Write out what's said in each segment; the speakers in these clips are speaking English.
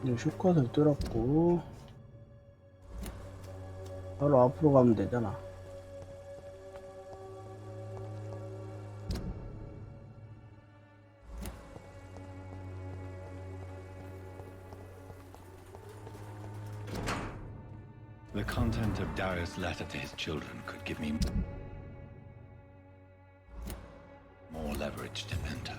이제 슈컷을 뚫었고 바로 앞으로 가면 되잖아. The content of Darius' letter to his children could give me more leverage to enter.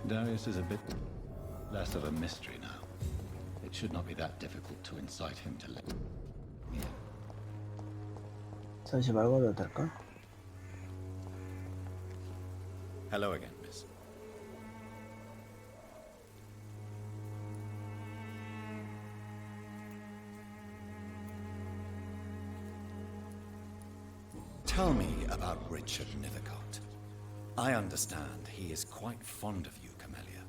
Darius is a bit less of a mystery now. It should not be that difficult to incite him to let me in. 다시 말 걸어도 될까? Hello again, miss. Tell me about Richard Nithercott. I understand he is quite fond of you, Camellia.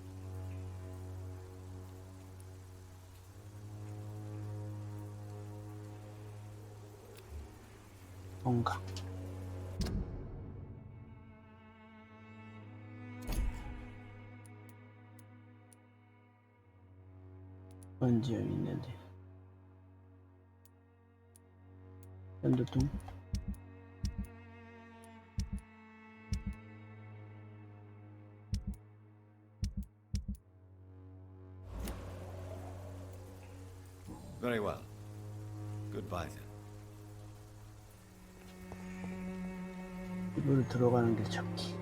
뭔가 뭔지 여기 있는데 연두통 Very well. Goodbye then. 입으로 들어가는 길 찾기.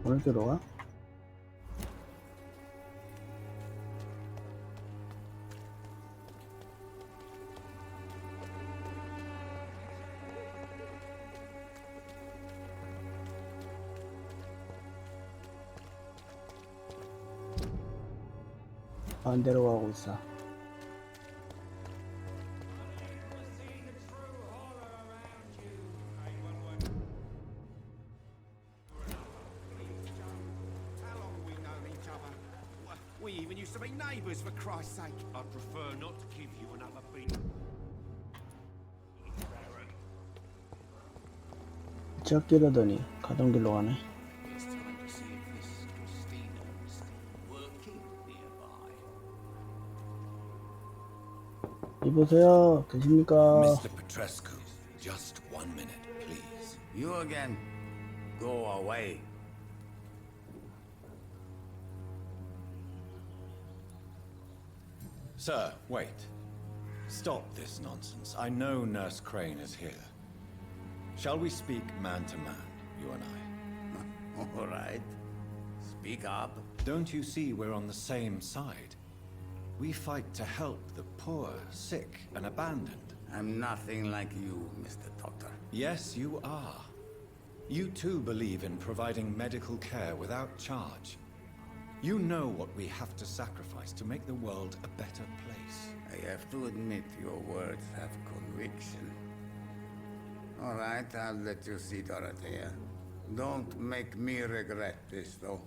어디 들어가? 반대로 가고 있어. We even used to be neighbours, for Christ's sake. I'd prefer not to give you another beat. 지하길이라더니 가던 길로 가네. It's time to see if this Christina is still working nearby. 이보세요. 계십니까? Mr. Petrescu, just 1 minute, please. You again. Go away. Sir, wait. Stop this nonsense. I know Nurse Crane is here. Shall we speak man to man, you and I? All right. Speak up. Don't you see we're on the same side? We fight to help the poor, sick, and abandoned. I'm nothing like you, Mr. Doctor. Yes, you are. You too believe in providing medical care without charge. You know what we have to sacrifice to make the world a better place. I have to admit your words have conviction. All right, I'll let you see Dorothea. Don't make me regret this, though.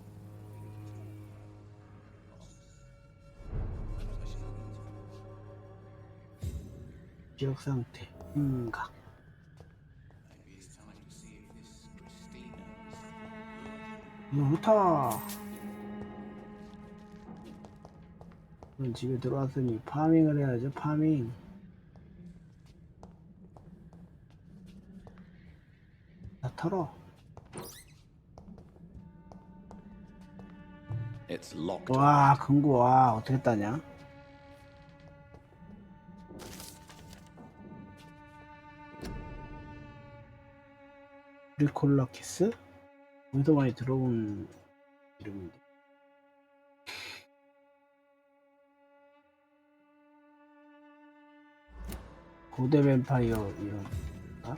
지역 상태. 각. Maybe it's time to see if this Christina 좋다. 그럼 집에 들어왔으니 파밍을 해야죠. 파밍. 다 털어. It's locked. 와, 금고. 와, 어떻게 따냐? 리콜라키스? 어디서 많이 들어본 이름인데. 고대 뱀파이어 이런가?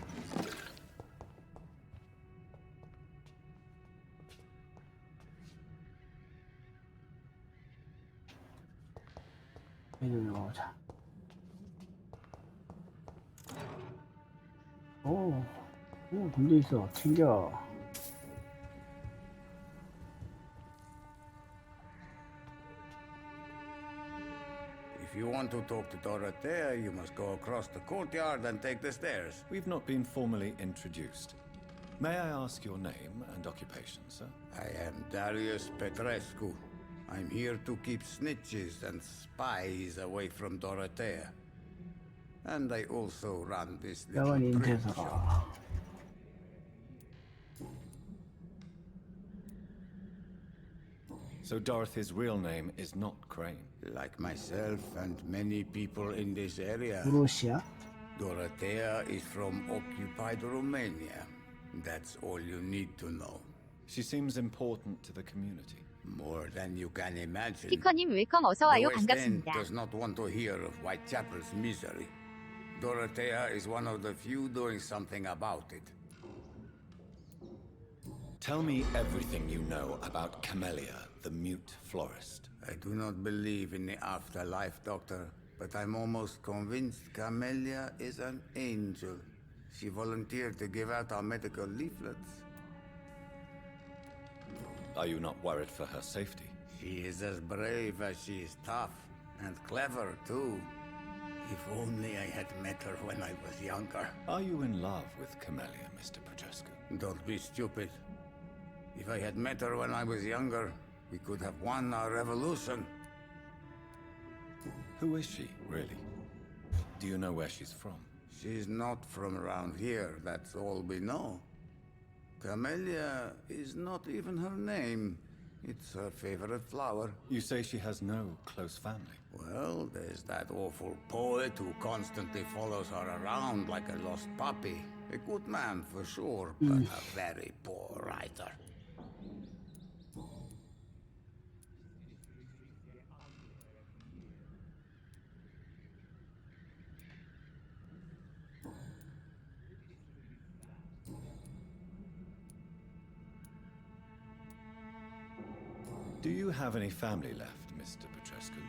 이리 가보자. 오, 돈도 있어. 챙겨. If you want to talk to Dorothea, you must go across the courtyard and take the stairs. We've not been formally introduced. May I ask your name and occupation, sir? I am Darius Petrescu. I'm here to keep snitches and spies away from Dorothea. And I also run this little 야간 print shop. 인쇄사. So Dorothy's real name is not Crane. Like myself and many people in this area, 브로시아? Dorothea is from occupied Romania. That's all you need to know. She seems important to the community. More than you can imagine. 피커님 웰컴 The 어서와요. West End 반갑습니다. does not want to hear of Whitechapel's misery. Dorothea is one of the few doing something about it. Tell me everything you know about Camellia, the mute florist. I do not believe in the afterlife, Doctor, but I'm almost convinced Camellia is an angel. She volunteered to give out our medical leaflets. Are you not worried for her safety? She is as brave as she is tough, and clever too. If only I had met her when I was younger. Are you in love with Camellia, Mr. Petrescu? Don't be stupid. If I had met her when I was younger, we could have won our revolution. Who is she, really? Do you know where she's from? She's not from around here, that's all we know. Camellia is not even her name. It's her favorite flower. You say she has no close family. Well, there's that awful poet who constantly follows her around like a lost puppy. A good man for sure, but a very poor writer. Do you have any family left, Mr. Petrescu?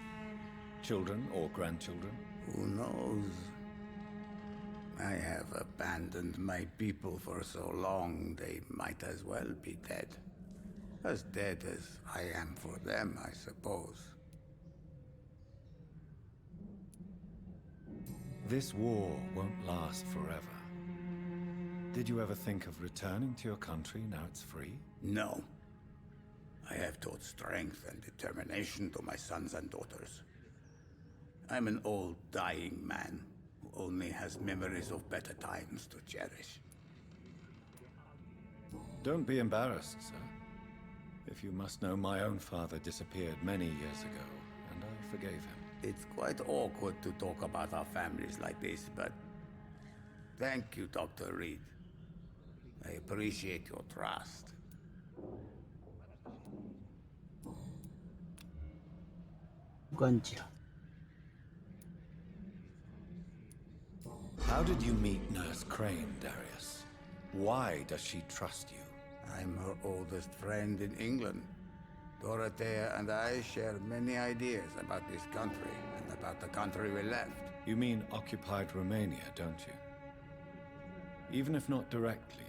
Children or grandchildren? Who knows? I have abandoned my people for so long, they might as well be dead. As dead as I am for them, I suppose. This war won't last forever. Did you ever think of returning to your country now it's free? No. I have taught strength and determination to my sons and daughters. I'm an old, dying man who only has memories of better times to cherish. Don't be embarrassed, sir. If you must know, my own father disappeared many years ago, and I forgave him. It's quite awkward to talk about our families like this, but thank you, Dr. Reed. I appreciate your trust. 무관지야. How did you meet Nurse Crane, Darius? Why does she trust you? I'm her oldest friend in England. Dorothea and I share many ideas about this country and about the country we left. You mean occupied Romania, don't you? Even if not directly,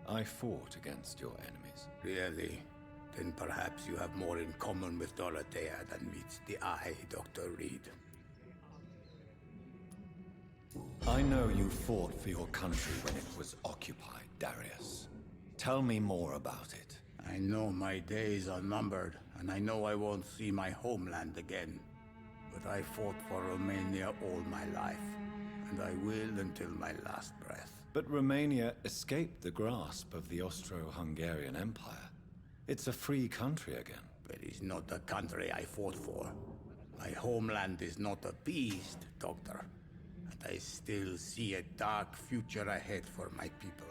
I fought against your enemies. Really? Then perhaps you have more in common with Dorothea than meets the eye, Dr. Reed. I know you fought for your country when it was occupied, Darius. Tell me more about it. I know my days are numbered, and I know I won't see my homeland again. But I fought for Romania all my life, and I will until my last breath. But Romania escaped the grasp of the Austro-Hungarian Empire. It's a free country again. But it's not the country I fought for. My homeland is not appeased, Doctor. And I still see a dark future ahead for my people.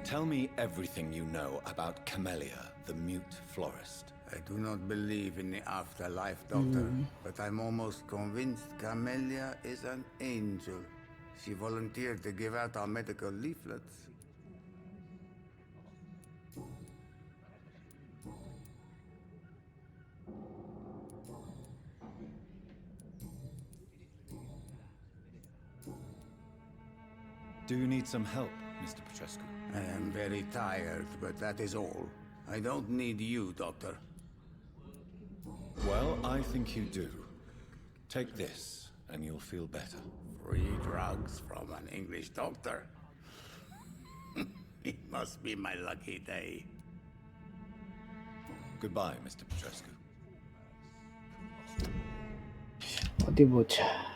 Tell me everything you know about Camellia, the mute florist. I do not believe in the afterlife, Doctor, but I'm almost convinced Camellia is an angel. She volunteered to give out our medical leaflets. Do you need some help, Mr. Petrescu? I am very tired, but that is all. I don't need you, Doctor. Well, I think you do. Take this, and you'll feel better. Free drugs from an English doctor. It must be my lucky day. Goodbye, Mr. Petrescu. 어디 보자.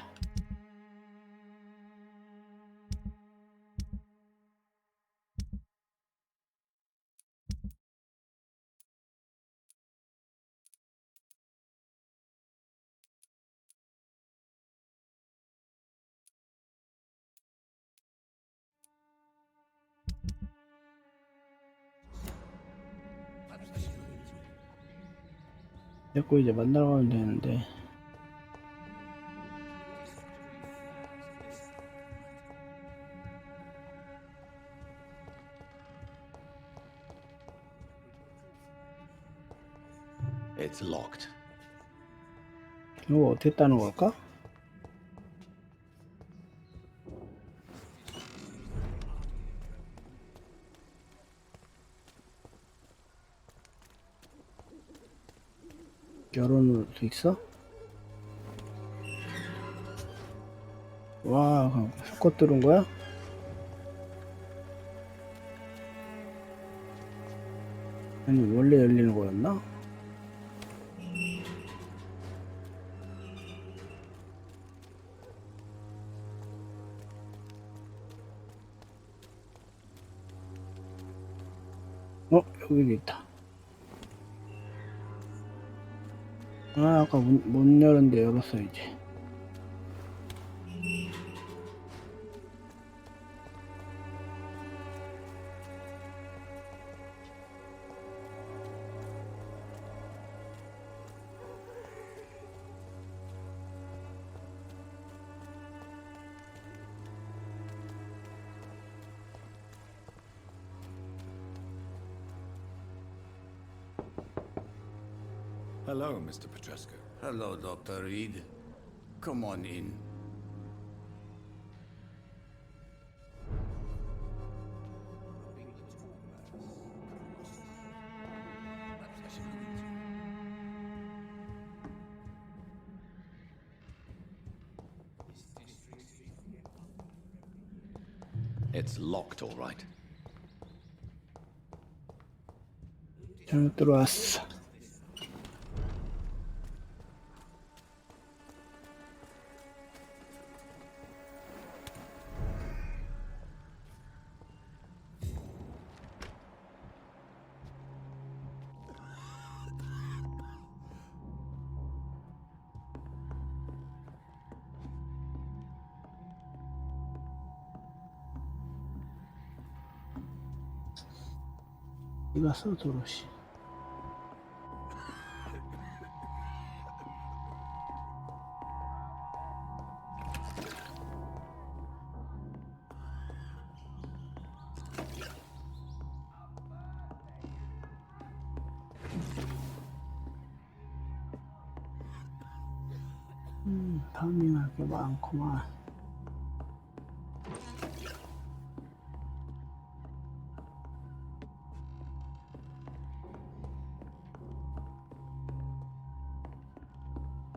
자꾸 이제 만나러 가면 되는데. It's locked. 이거 어떻게 따는 걸까? 열어놓을 수 있어? 와, 그럼 섞어 뚫은 거야? 아니, 원래 열리는 거였나? 여기도 있다. 아, 아까 못 열었는데 열었어, 이제. Hello, Mr. Petrescu. Hello, Dr. Reed. Come on in. It's locked, all right. 잘못 들어왔어. 이거 써, 도로시. 파밍할 게 많구만.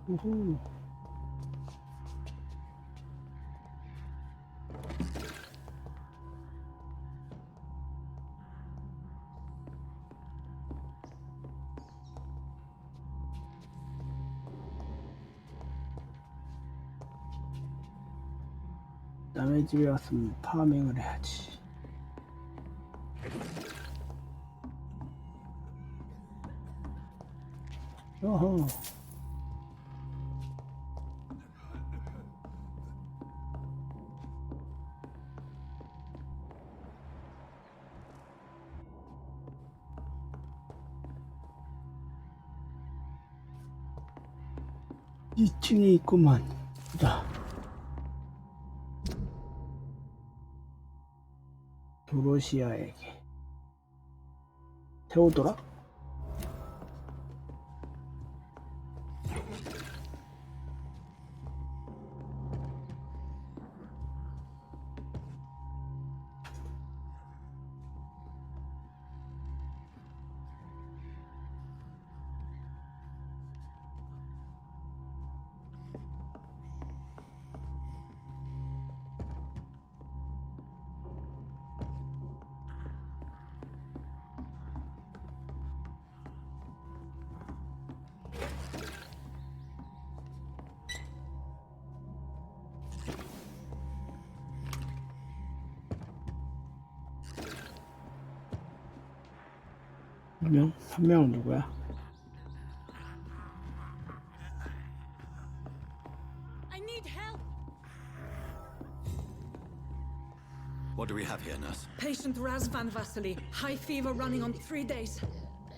우후. 남의 집에 왔으면 파밍을 해야지. 어허. 이 층에 있구만. 보다. 도로시아에게. 테오도라? 한 명은 누구야? I need help. What do we have here, nurse? Patient Raz Van Vasily, high fever running on 3 days.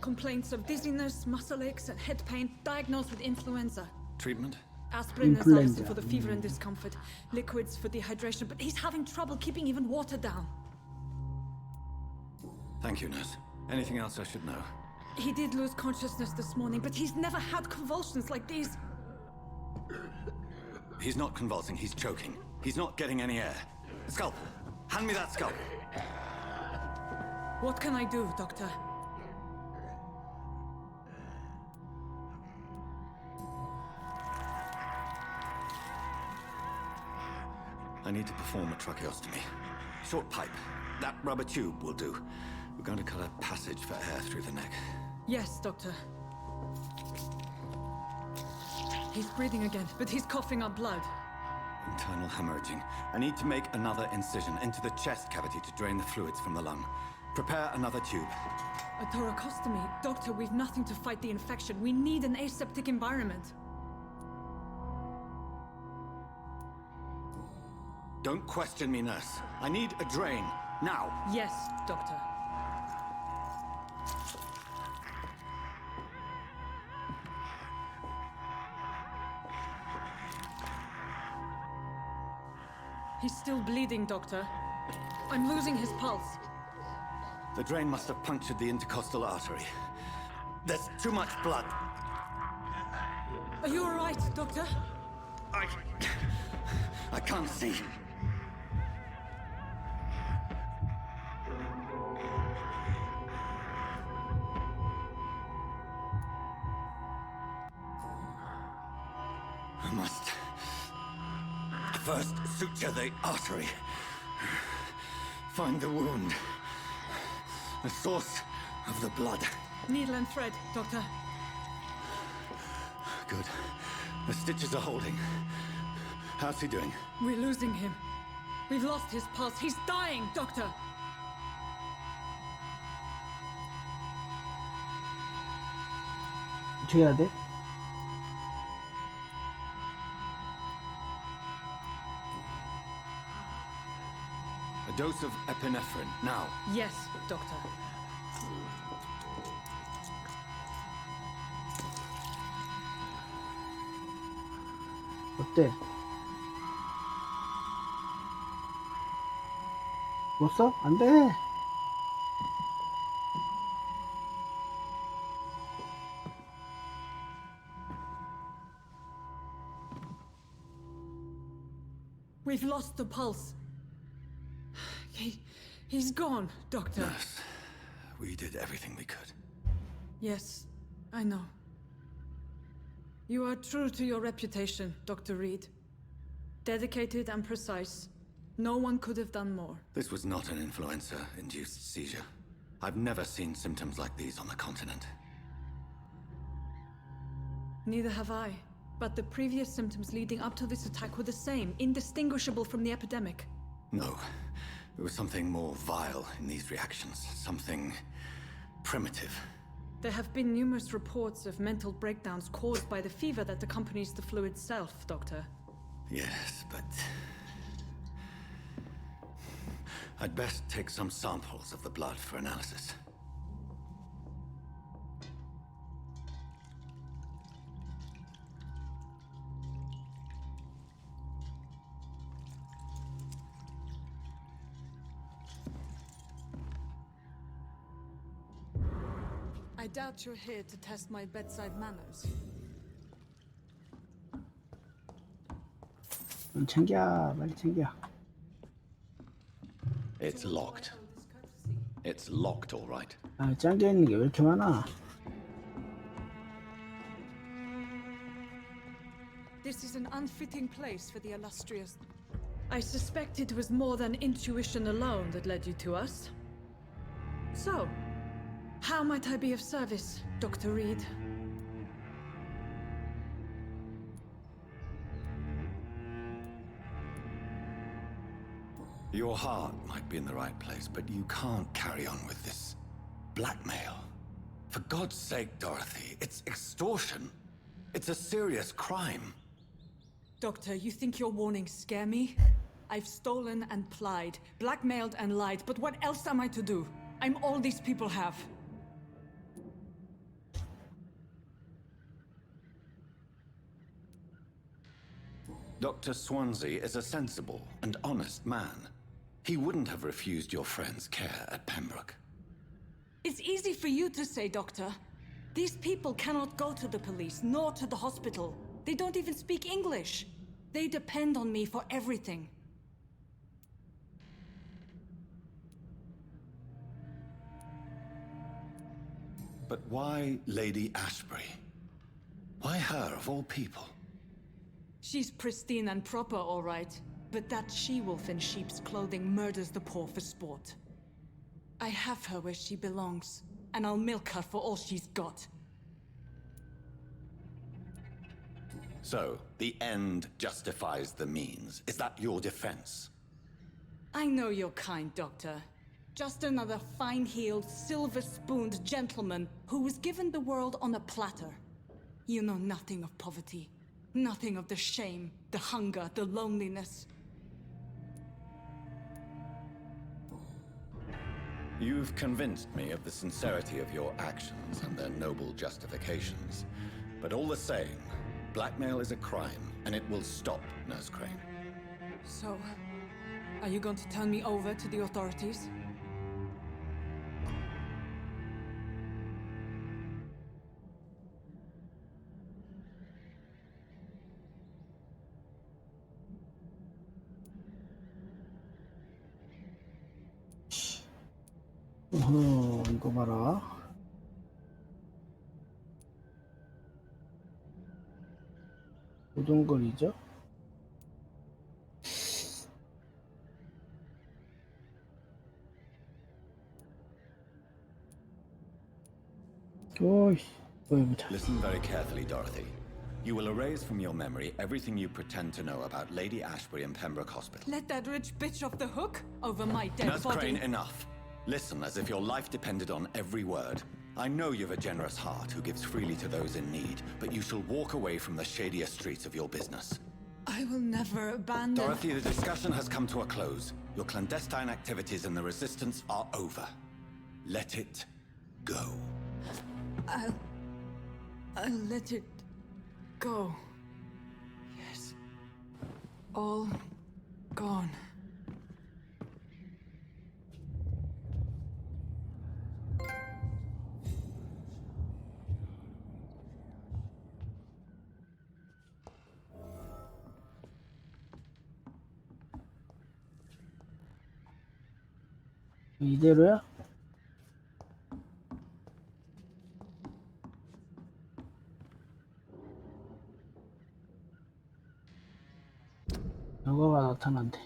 Complaints of dizziness, muscle aches, and head pain, diagnosed with influenza. Treatment? Aspirin and Influenza. Xylosin for the fever and discomfort, liquids for dehydration, but he's having trouble keeping even water down. Thank you, nurse. Anything else I should know? He did lose consciousness this morning, but he's never had convulsions like these. He's not convulsing, he's choking. He's not getting any air. Scalpel! Hand me that scalpel! What can I do, Doctor? I need to perform a tracheostomy. Short pipe. That rubber tube will do. We're going to cut a passage for air through the neck. Yes, Doctor. He's breathing again, but he's coughing up blood. Internal hemorrhaging. I need to make another incision into the chest cavity to drain the fluids from the lung. Prepare another tube. A thoracostomy? Doctor, we've nothing to fight the infection. We need an aseptic environment. Don't question me, nurse. I need a drain. Now. Yes, Doctor. He's still bleeding, Doctor. I'm losing his pulse. The drain must have punctured the intercostal artery. There's too much blood. Are you all right, Doctor? I can't see. I must first suture the artery. Find the wound. The source of the blood. Needle and thread, Doctor. Good. The stitches are holding. How's he doing? We're losing him. We've lost his pulse. He's dying, Doctor. 어떻게 해야 돼? A dose of epinephrine, now. Yes, Doctor. 어때? 죽었어? 안 돼! We've lost the pulse. He's gone, Doctor. Nurse, we did everything we could. Yes, I know. You are true to your reputation, Dr. Reed. Dedicated and precise. No one could have done more. This was not an influenza-induced seizure. I've never seen symptoms like these on the continent. Neither have I. But the previous symptoms leading up to this attack were the same, indistinguishable from the epidemic. No. There was something more vile in these reactions. Something primitive. There have been numerous reports of mental breakdowns caused by the fever that accompanies the flu itself, Doctor. Yes, but... I'd best take some samples of the blood for analysis. doubt you're here to test my bedside manners. 챙겨, 빨리 챙겨. It's locked. It's locked, all right. 아, 짱겨 있는 게 왜 이렇게 많아? This is an unfitting place for the illustrious. I suspect it was more than intuition alone that led you to us. So, how might I be of service, Dr. Reed? Your heart might be in the right place, but you can't carry on with this blackmail. For God's sake, Dorothy, it's extortion. It's a serious crime. Doctor, you think your warnings scare me? I've stolen and plied, blackmailed and lied, but what else am I to do? I'm all these people have. Dr. Swansea is a sensible and honest man. He wouldn't have refused your friend's care at Pembroke. It's easy for you to say, Doctor. These people cannot go to the police, nor to the hospital. They don't even speak English. They depend on me for everything. But why Lady Ashbury? Why her, of all people? She's pristine and proper, all right. But that she-wolf in sheep's clothing murders the poor for sport. I have her where she belongs, and I'll milk her for all she's got. So, the end justifies the means. Is that your defense? I know you're kind, Doctor. Just another fine-heeled, silver-spooned gentleman who was given the world on a platter. You know nothing of poverty. Nothing of the shame, the hunger, the loneliness. You've convinced me of the sincerity of your actions and their noble justifications. But all the same, blackmail is a crime, and it will stop, Nurse Crane. So, are you going to turn me over to the authorities? 이거 봐라. 우동거리죠? 오이, 보자. Listen very carefully, Dorothy. You will erase from your memory everything you pretend to know about Lady Ashbury and Pembroke Hospital. Let that rich bitch off the hook over my dead Nurse body. Crane, enough. Listen as if your life depended on every word. I know you've a generous heart who gives freely to those in need, but you shall walk away from the shadier streets of your business. I will never abandon... Dorothy, the discussion has come to a close. Your clandestine activities in the Resistance are over. Let it go. I'll let it go. Yes. All gone. 이대로야? 여거가 나타난대.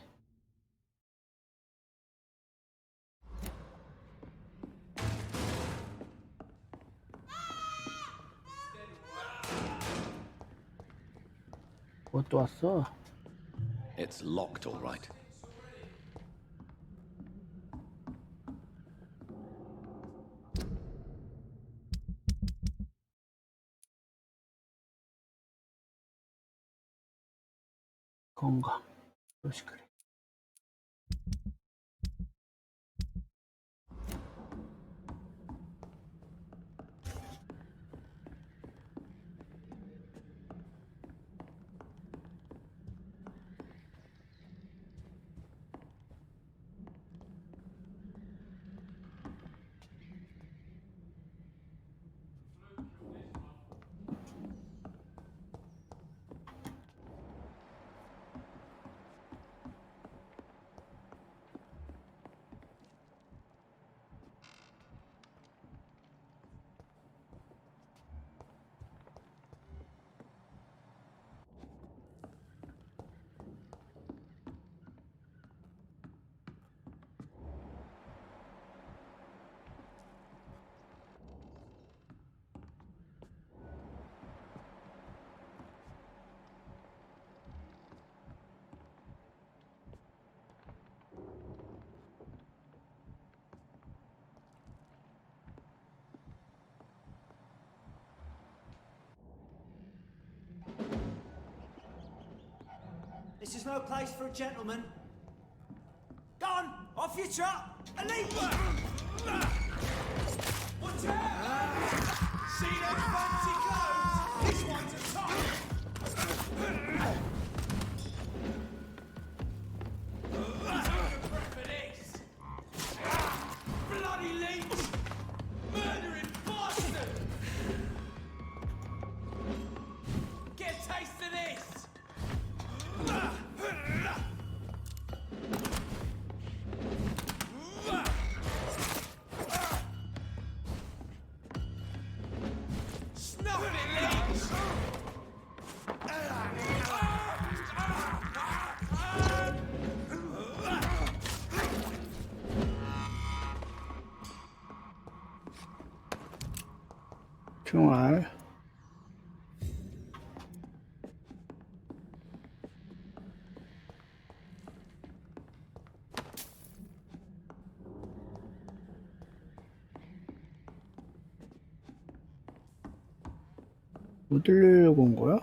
뭐 또 왔어? It's locked, all right. 건강. 역시 그래. This is no place for a gentleman. Go on, off your trot, and leave. Watch out! See them fancy clothes? This one's a top. For this. Bloody leech! Murdering bastard! Get a taste of this! Snuff it, leech! 총알. 뭐 들리려고 온 거야?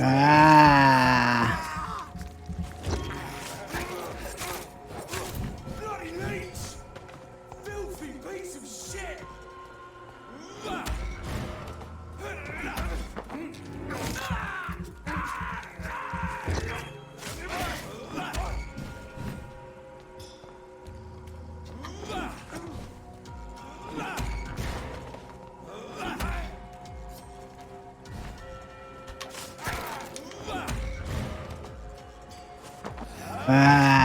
아. Bloody leech! Filthy piece of shit! 아.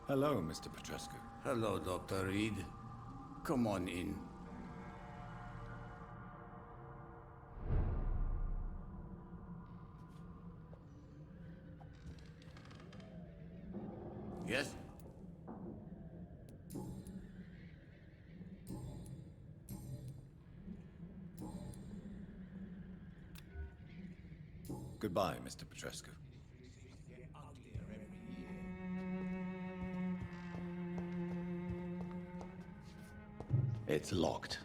Hello, Mr. Petrescu. Hello, Dr. Reed. Come on in. Yes? Goodbye, Mr. Petrescu. It's locked.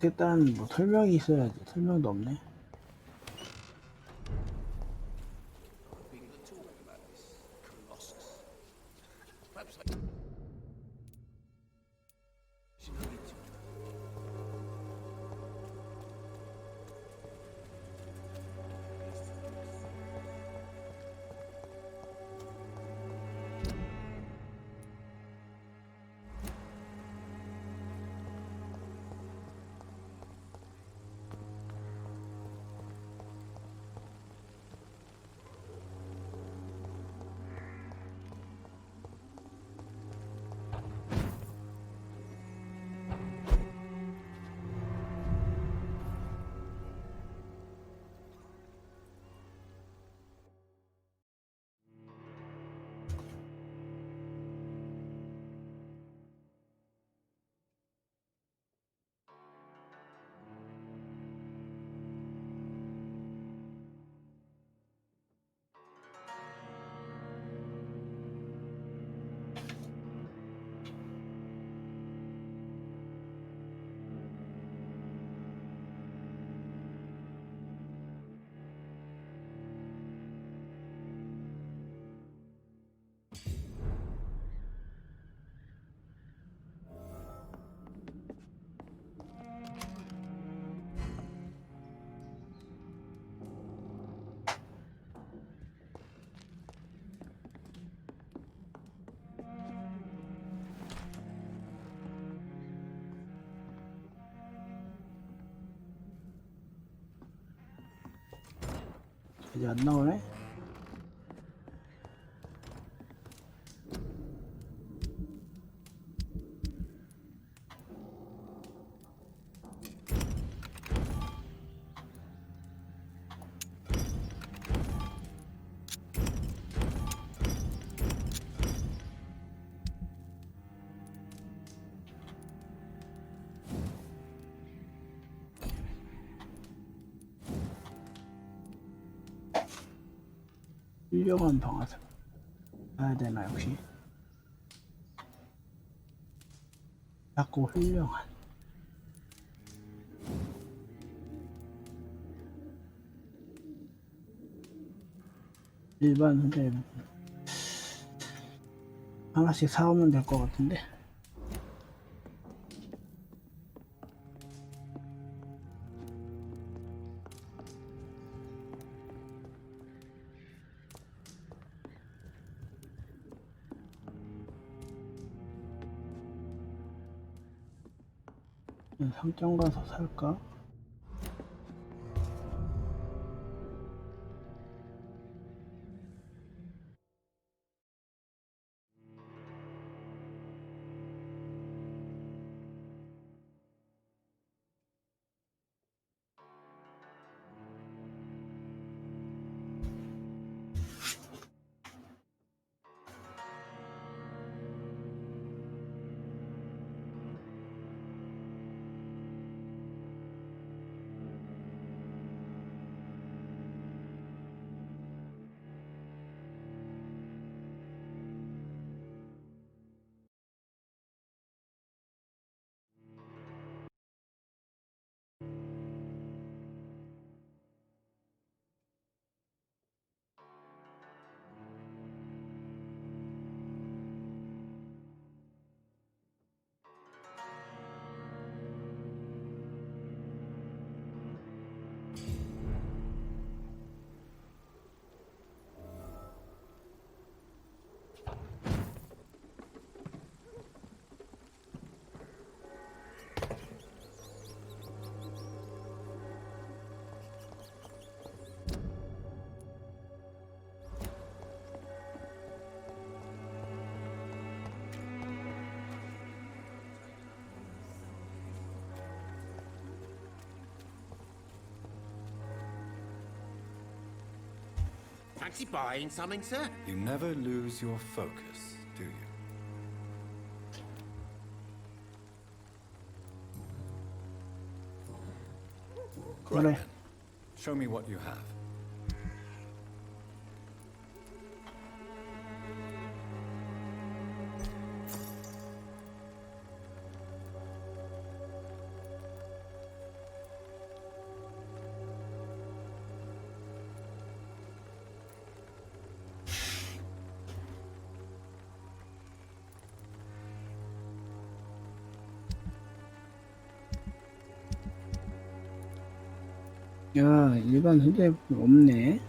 일단 뭐 설명이 있어야지. 설명도 없네. People are talking about this Colossus. Perhaps they should look into it. 이제 안 나오네. 훌륭한 방아쇠 봐야 되나 역시. 자꾸 훌륭한. 일반 선생님 하나씩 사오면 될 것 같은데. 상점 가서 살까? Fancy buying something, sir? You never lose your focus, do you? Right 그래. then. Show me what you have. 야, 일반 휴대폰 없네.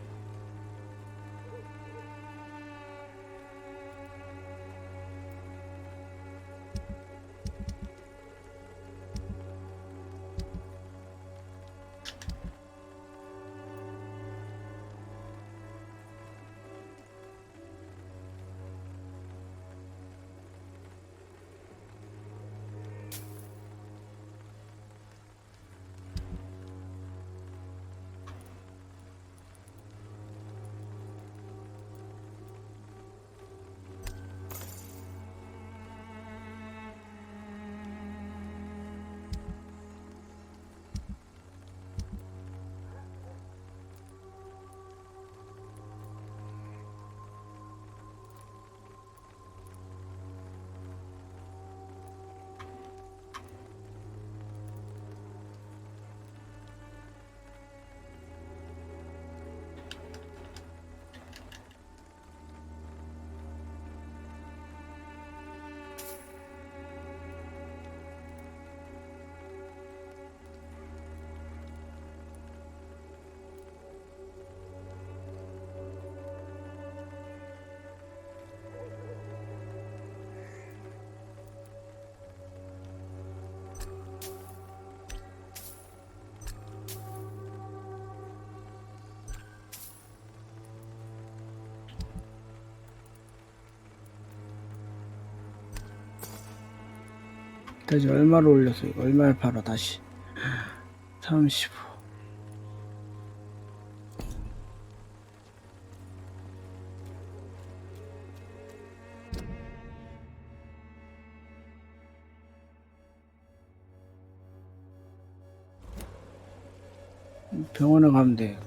다시 얼마로 올려서 이거 얼마에 팔아 다시 35. 병원에 가면 돼.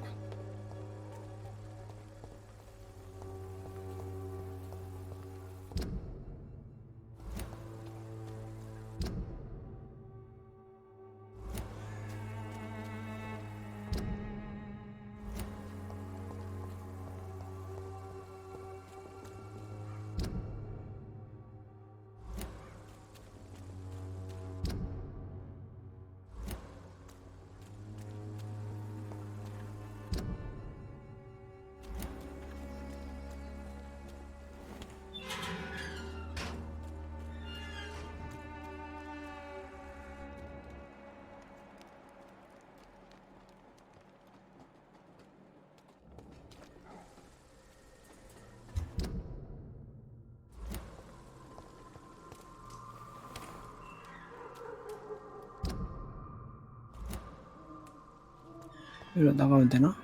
이리로 나가면 되나?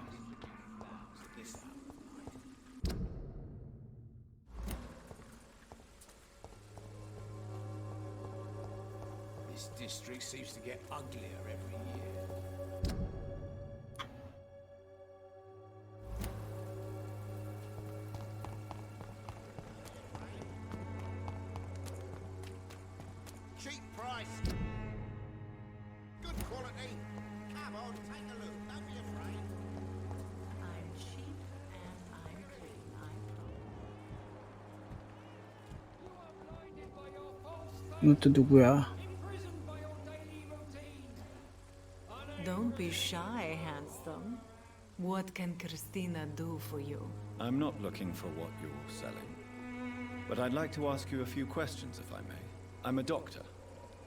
This district seems to get uglier every year. Cheap price. Good quality. Come on, take a look. Don't be afraid. I'm cheap and I'm clean, I promise. 이것도 누구야? Don't be shy, handsome. What can Christina do for you? I'm not looking for what you're selling. But I'd like to ask you a few questions, if I may. I'm a doctor.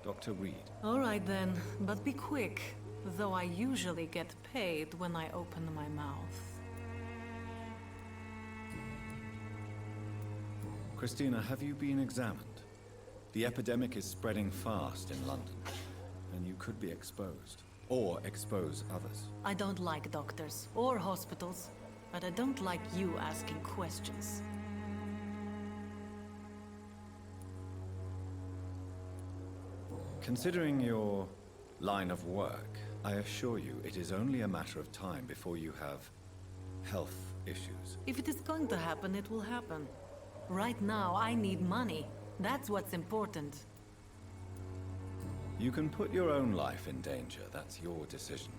Dr. Reed. All right then, but be quick, though I usually get paid when I open my mouth. Christina, have you been examined? The epidemic is spreading fast in London, and you could be exposed. Or expose others. I don't like doctors or hospitals, but I don't like you asking questions. Considering your line of work, I assure you it is only a matter of time before you have health issues. If it is going to happen, it will happen. Right now, I need money. That's what's important. You can put your own life in danger, that's your decision.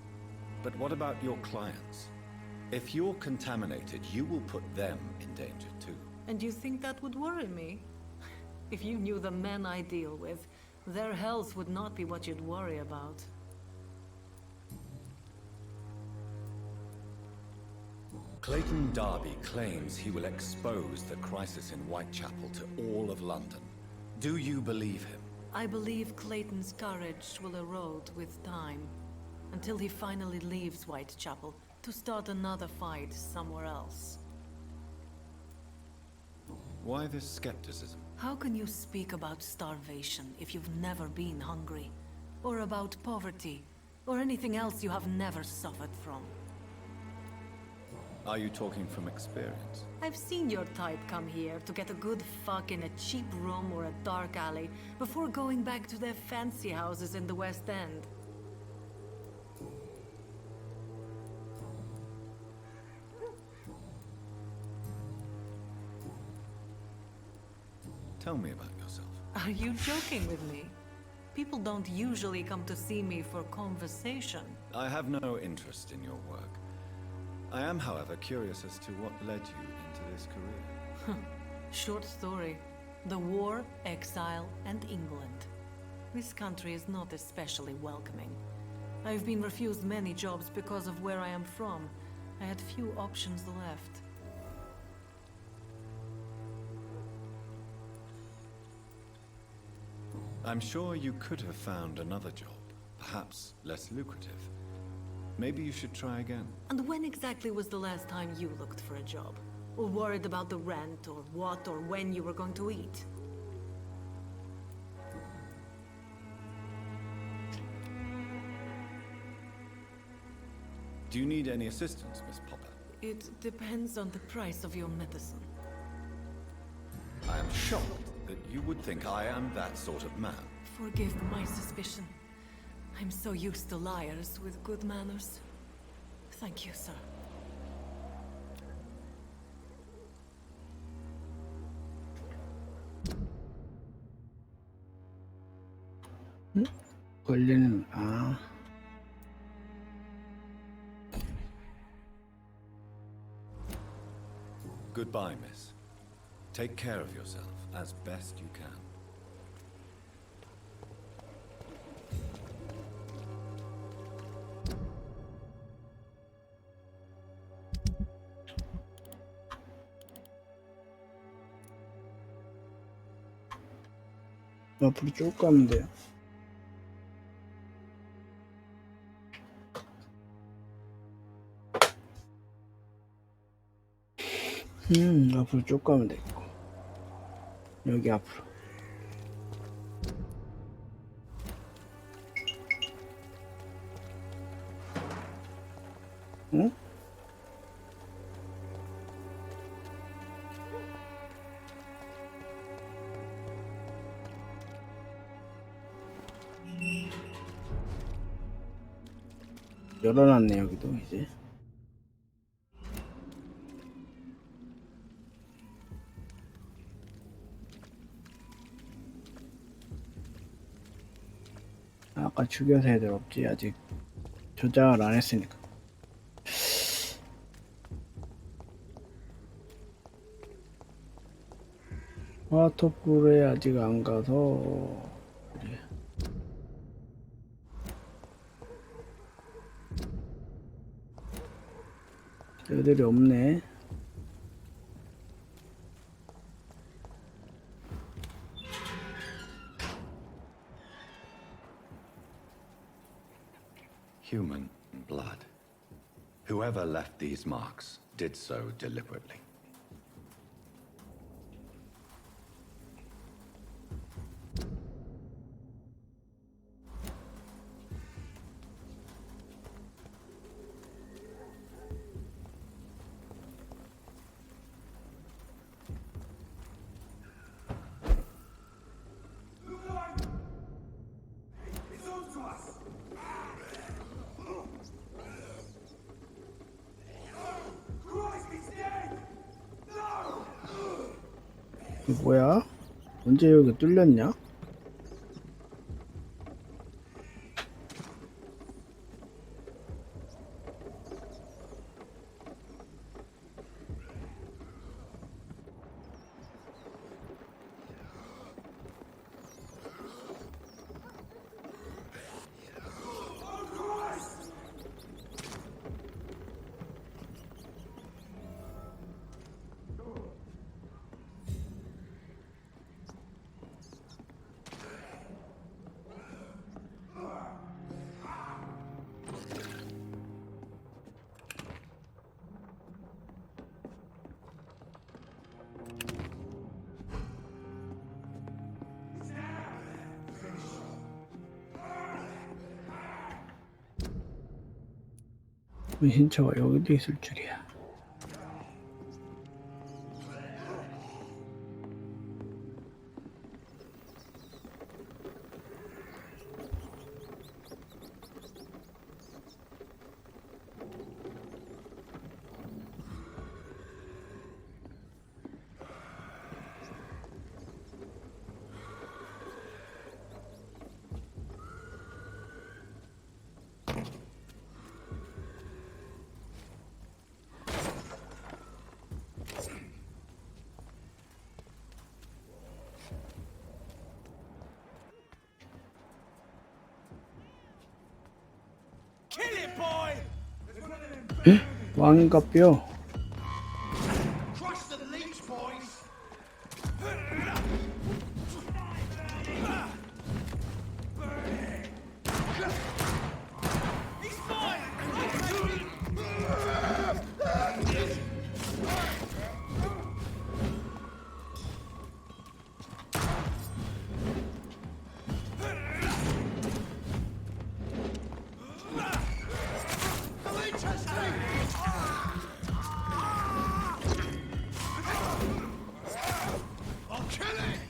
But what about your clients? If you're contaminated, you will put them in danger too. And you think that would worry me? If you knew the men I deal with, their health would not be what you'd worry about. Clayton Darby claims he will expose the crisis in Whitechapel to all of London. Do you believe him? I believe Clayton's courage will erode with time, until he finally leaves Whitechapel to start another fight somewhere else. Why this skepticism? How can you speak about starvation if you've never been hungry? Or about poverty? Or anything else you have never suffered from? Are you talking from experience? I've seen your type come here to get a good fuck in a cheap room or a dark alley before going back to their fancy houses in the West End. Tell me about yourself. Are you joking with me? People don't usually come to see me for conversation. I have no interest in your work. I am, however, curious as to what led you into this career. Short story. The war, exile, and England. This country is not especially welcoming. I've been refused many jobs because of where I am from. I had few options left. I'm sure you could have found another job, perhaps less lucrative. Maybe you should try again. And when exactly was the last time you looked for a job? Or worried about the rent, or what, or when you were going to eat? Do you need any assistance, Miss Popper? It depends on the price of your medicine. I am shocked that you would think I am that sort of man. Forgive my suspicion. I'm so used to liars with good manners. Thank you, sir. 걸리는 Goodbye, miss. Take care of yourself as best you can. 앞으로 쭉 가면 돼요. 앞으로 쭉 가면 되겠고. 여기 앞으로. 응? 열어놨네 여기도 이제. 아까 죽여서 애들 없지. 아직 조작을 안 했으니까. 화토불에 아직 안 가서 그래. 애들이 없네. Human blood. Whoever left these marks did so deliberately. 이거 뭐야? 언제 여기 뚫렸냐? 은신처가 여기도 있을 줄이야. Kill it, boy! 왕인갑뼈. Crush the leech, boys! He's mine! The leech has I'll kill it!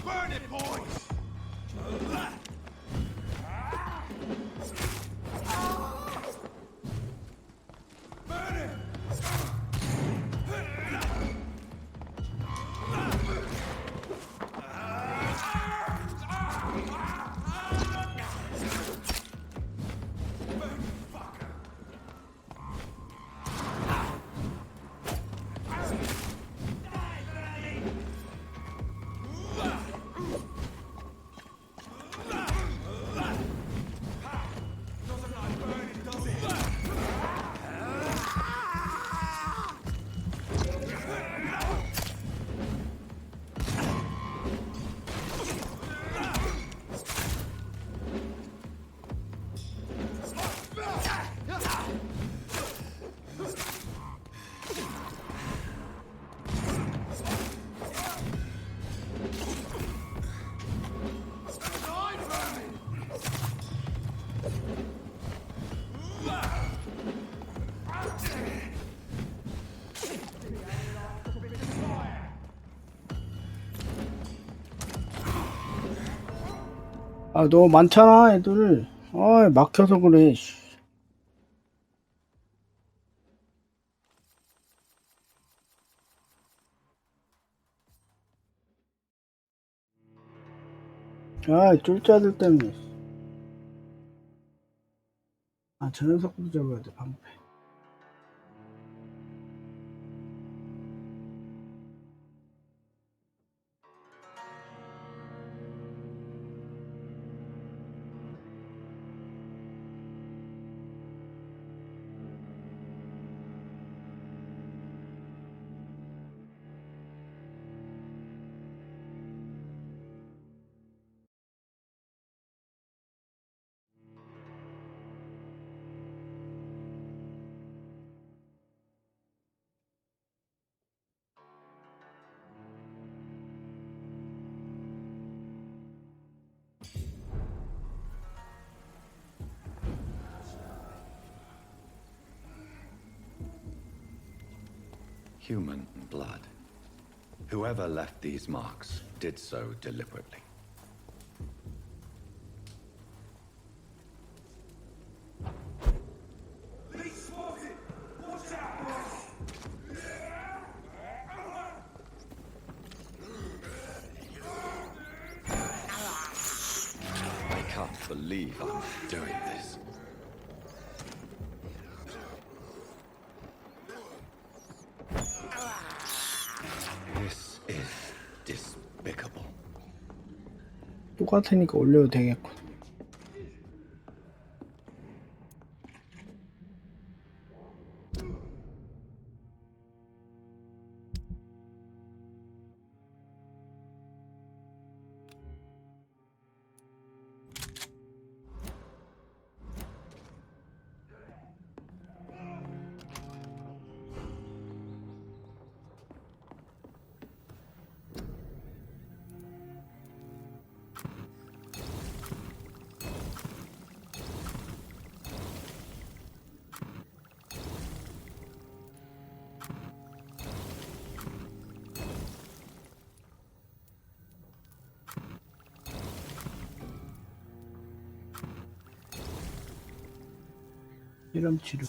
Burn it, boys! Burn it! Doesn't like burning, does it? Die, vermin! 아, 너무 많잖아, 애들. 아, 막혀서 그래. 씨. 아, 쫄자들 때문에. 아, 저 녀석부터 잡아야 돼, 방패. Human blood. Whoever left these marks did so deliberately. Leech spotted! Watch out, boys! I can't believe I'm doing this. Despicable. 똑같으니까 올려도 되겠군. 실험 치료.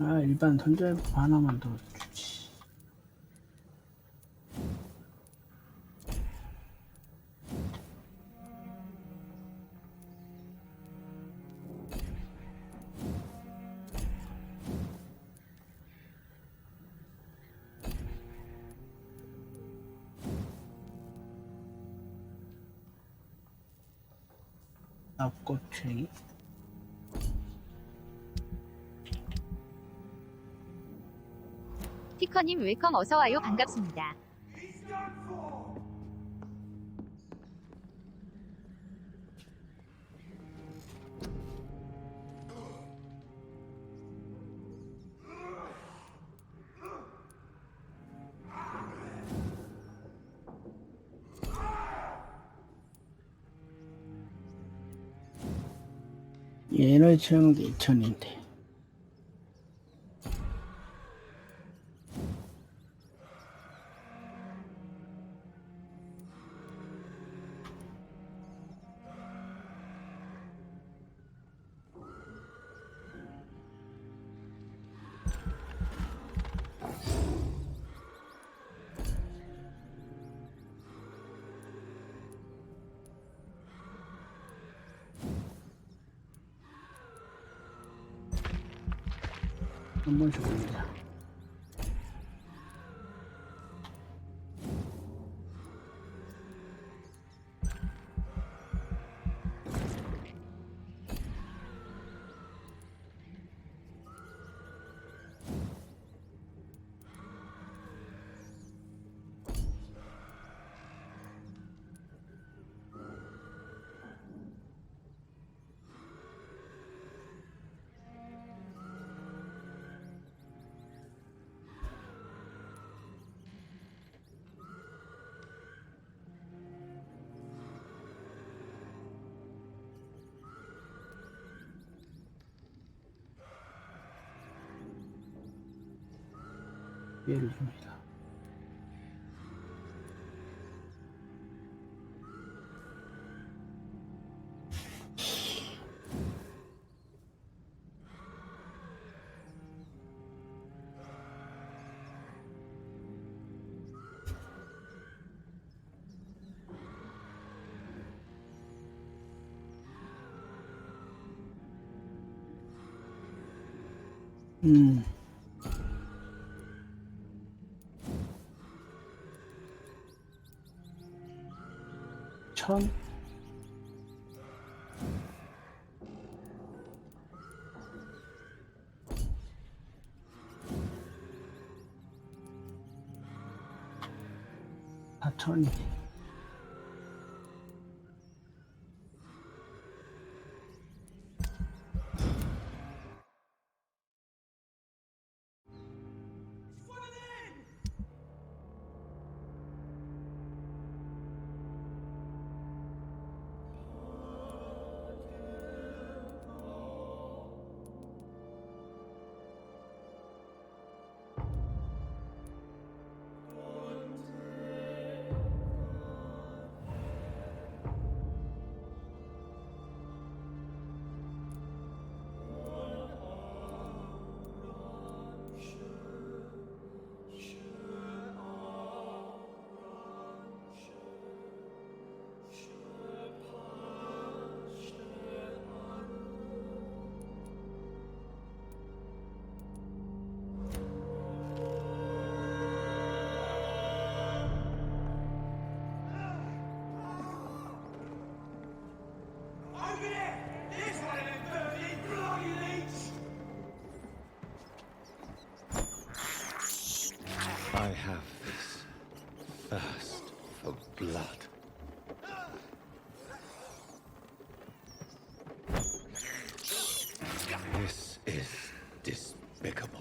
아, 일반 손절법 하나만 더 주지. 납곡쟁이. 티커님 웰컴 어서와요. 반갑습니다. 에너지 채우는 게 2000인데. 한 번씩 올리자. 피해를 줍니다. 천. 천이. is despicable.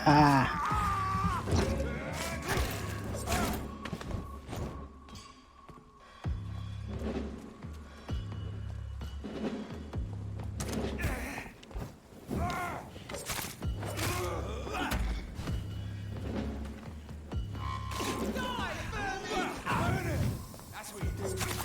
아, That's what you do.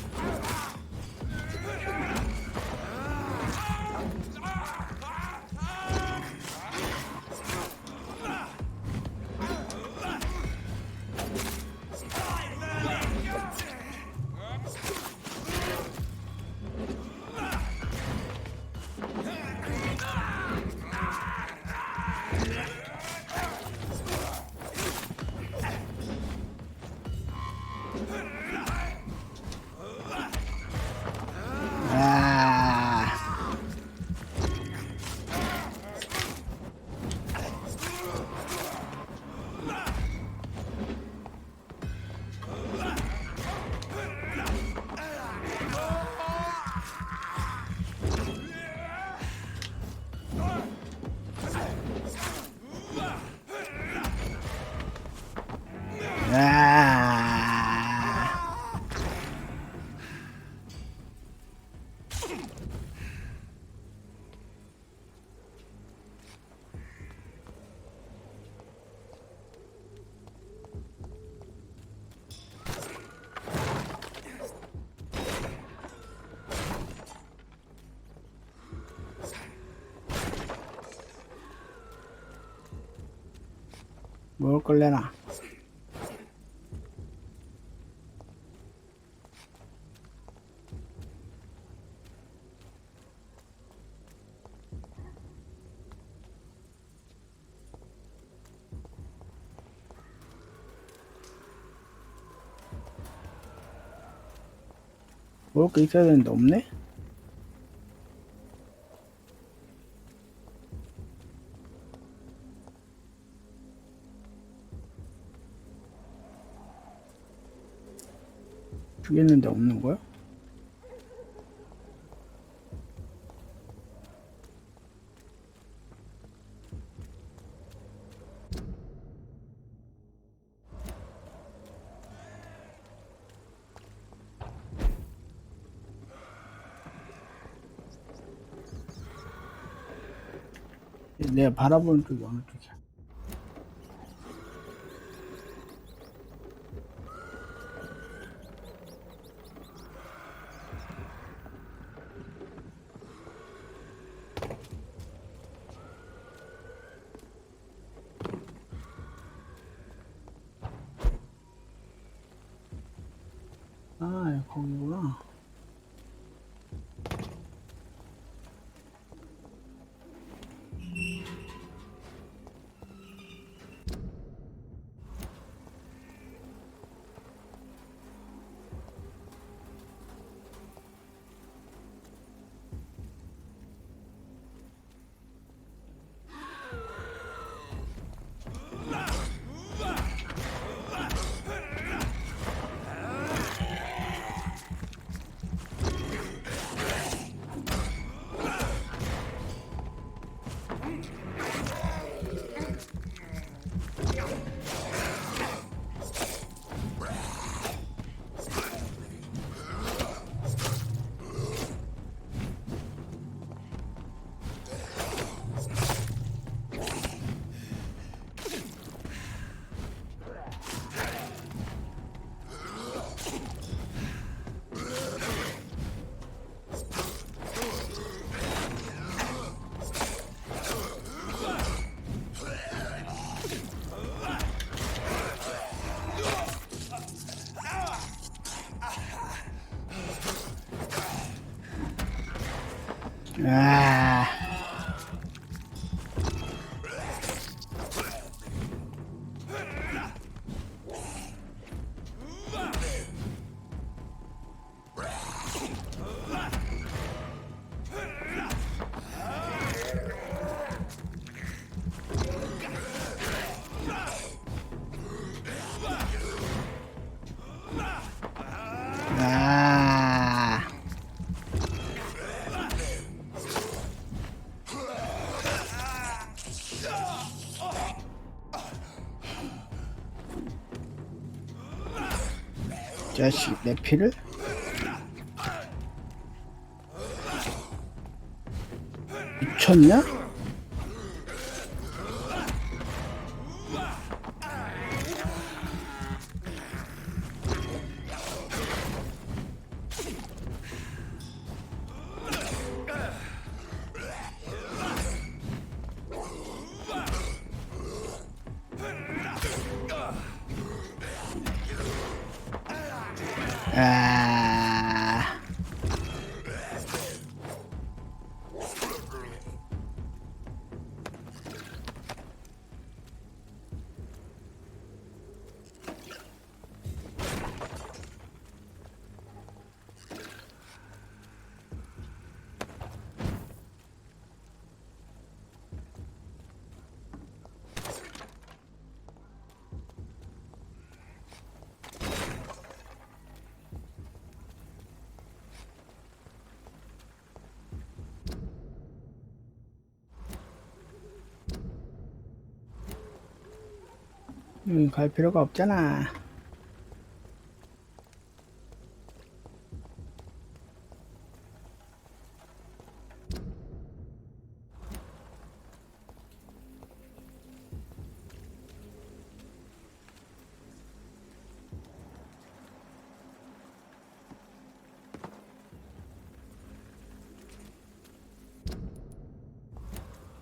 아, 아. 먹을 걸 내놔. 먹을 거 있어야 되는데 없네? 죽였는데 없는 거야? 내가 바라보는 쪽이 어느 쪽이야? 아, 거기구나. 아. 아. 자식, 내 피를? 미쳤냐? 아. 갈 필요가 없잖아.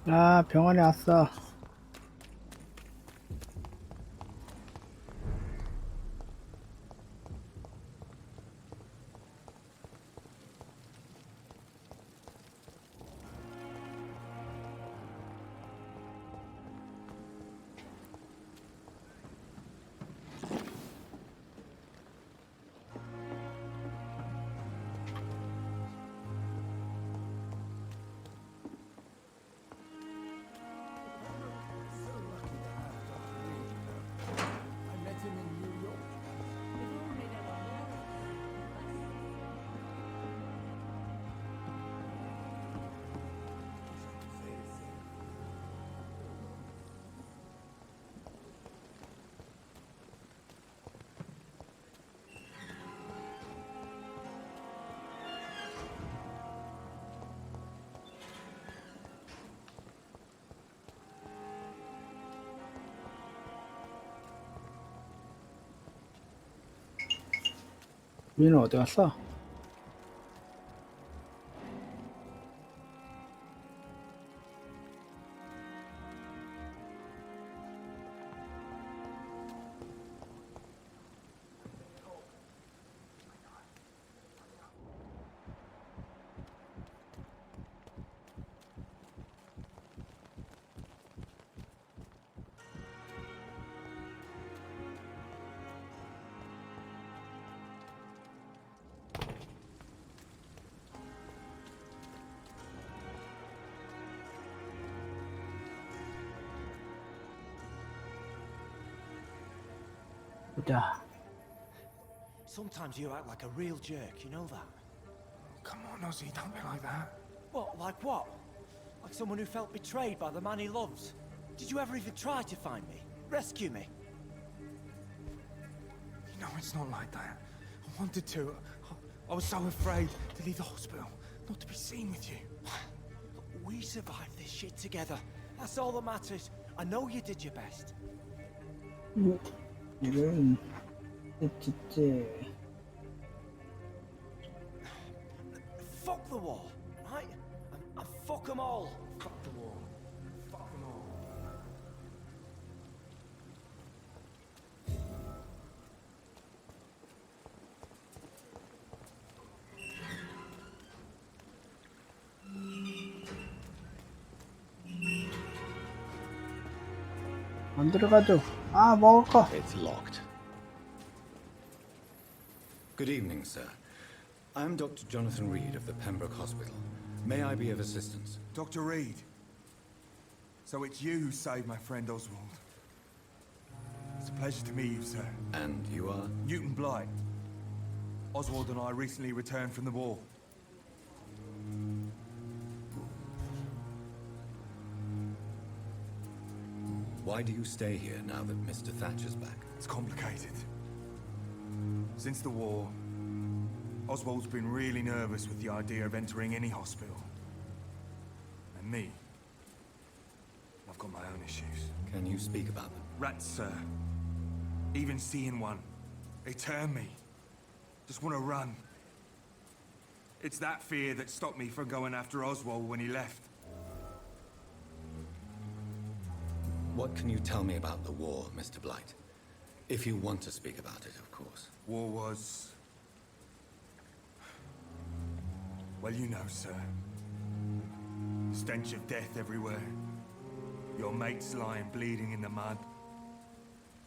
아, 병원에 왔어. 우리는 어디 갔어? 보자. Sometimes you act like a real jerk, you know that? Come on, Ozzy, don't be like that. What, like what? Like someone who felt betrayed by the man he loves? Did you ever even try to find me? Rescue me? You know, it's not like that. I wanted to. I was so afraid to leave the hospital, not to be seen with you. We survived this shit together. That's all that matters. I know you did your best. 이건 진짜 Fuck the war, right? And fuck them all. Fuck the war. Fuck them all. 안 들어가죠. 아, 먹을 거. It's locked. Good evening, sir. I'm Dr. Jonathan Reed of the Pembroke Hospital. May I be of assistance? Dr. Reed. So it's you who saved my friend Oswald. It's a pleasure to meet you, sir. And you are? Newton Blight. Oswald and I recently returned from the war. Why do you stay here now that Mr. Thatcher's back? It's complicated. Since the war, Oswald's been really nervous with the idea of entering any hospital. And me, I've got my own issues. Can you speak about them? Rats, sir. Even seeing one, they turn me. Just want to run. It's that fear that stopped me from going after Oswald when he left. What can you tell me about the war, Mr. Blight? If you want to speak about it, of course. War was... Well, you know, sir. Stench of death everywhere. Your mates lying bleeding in the mud.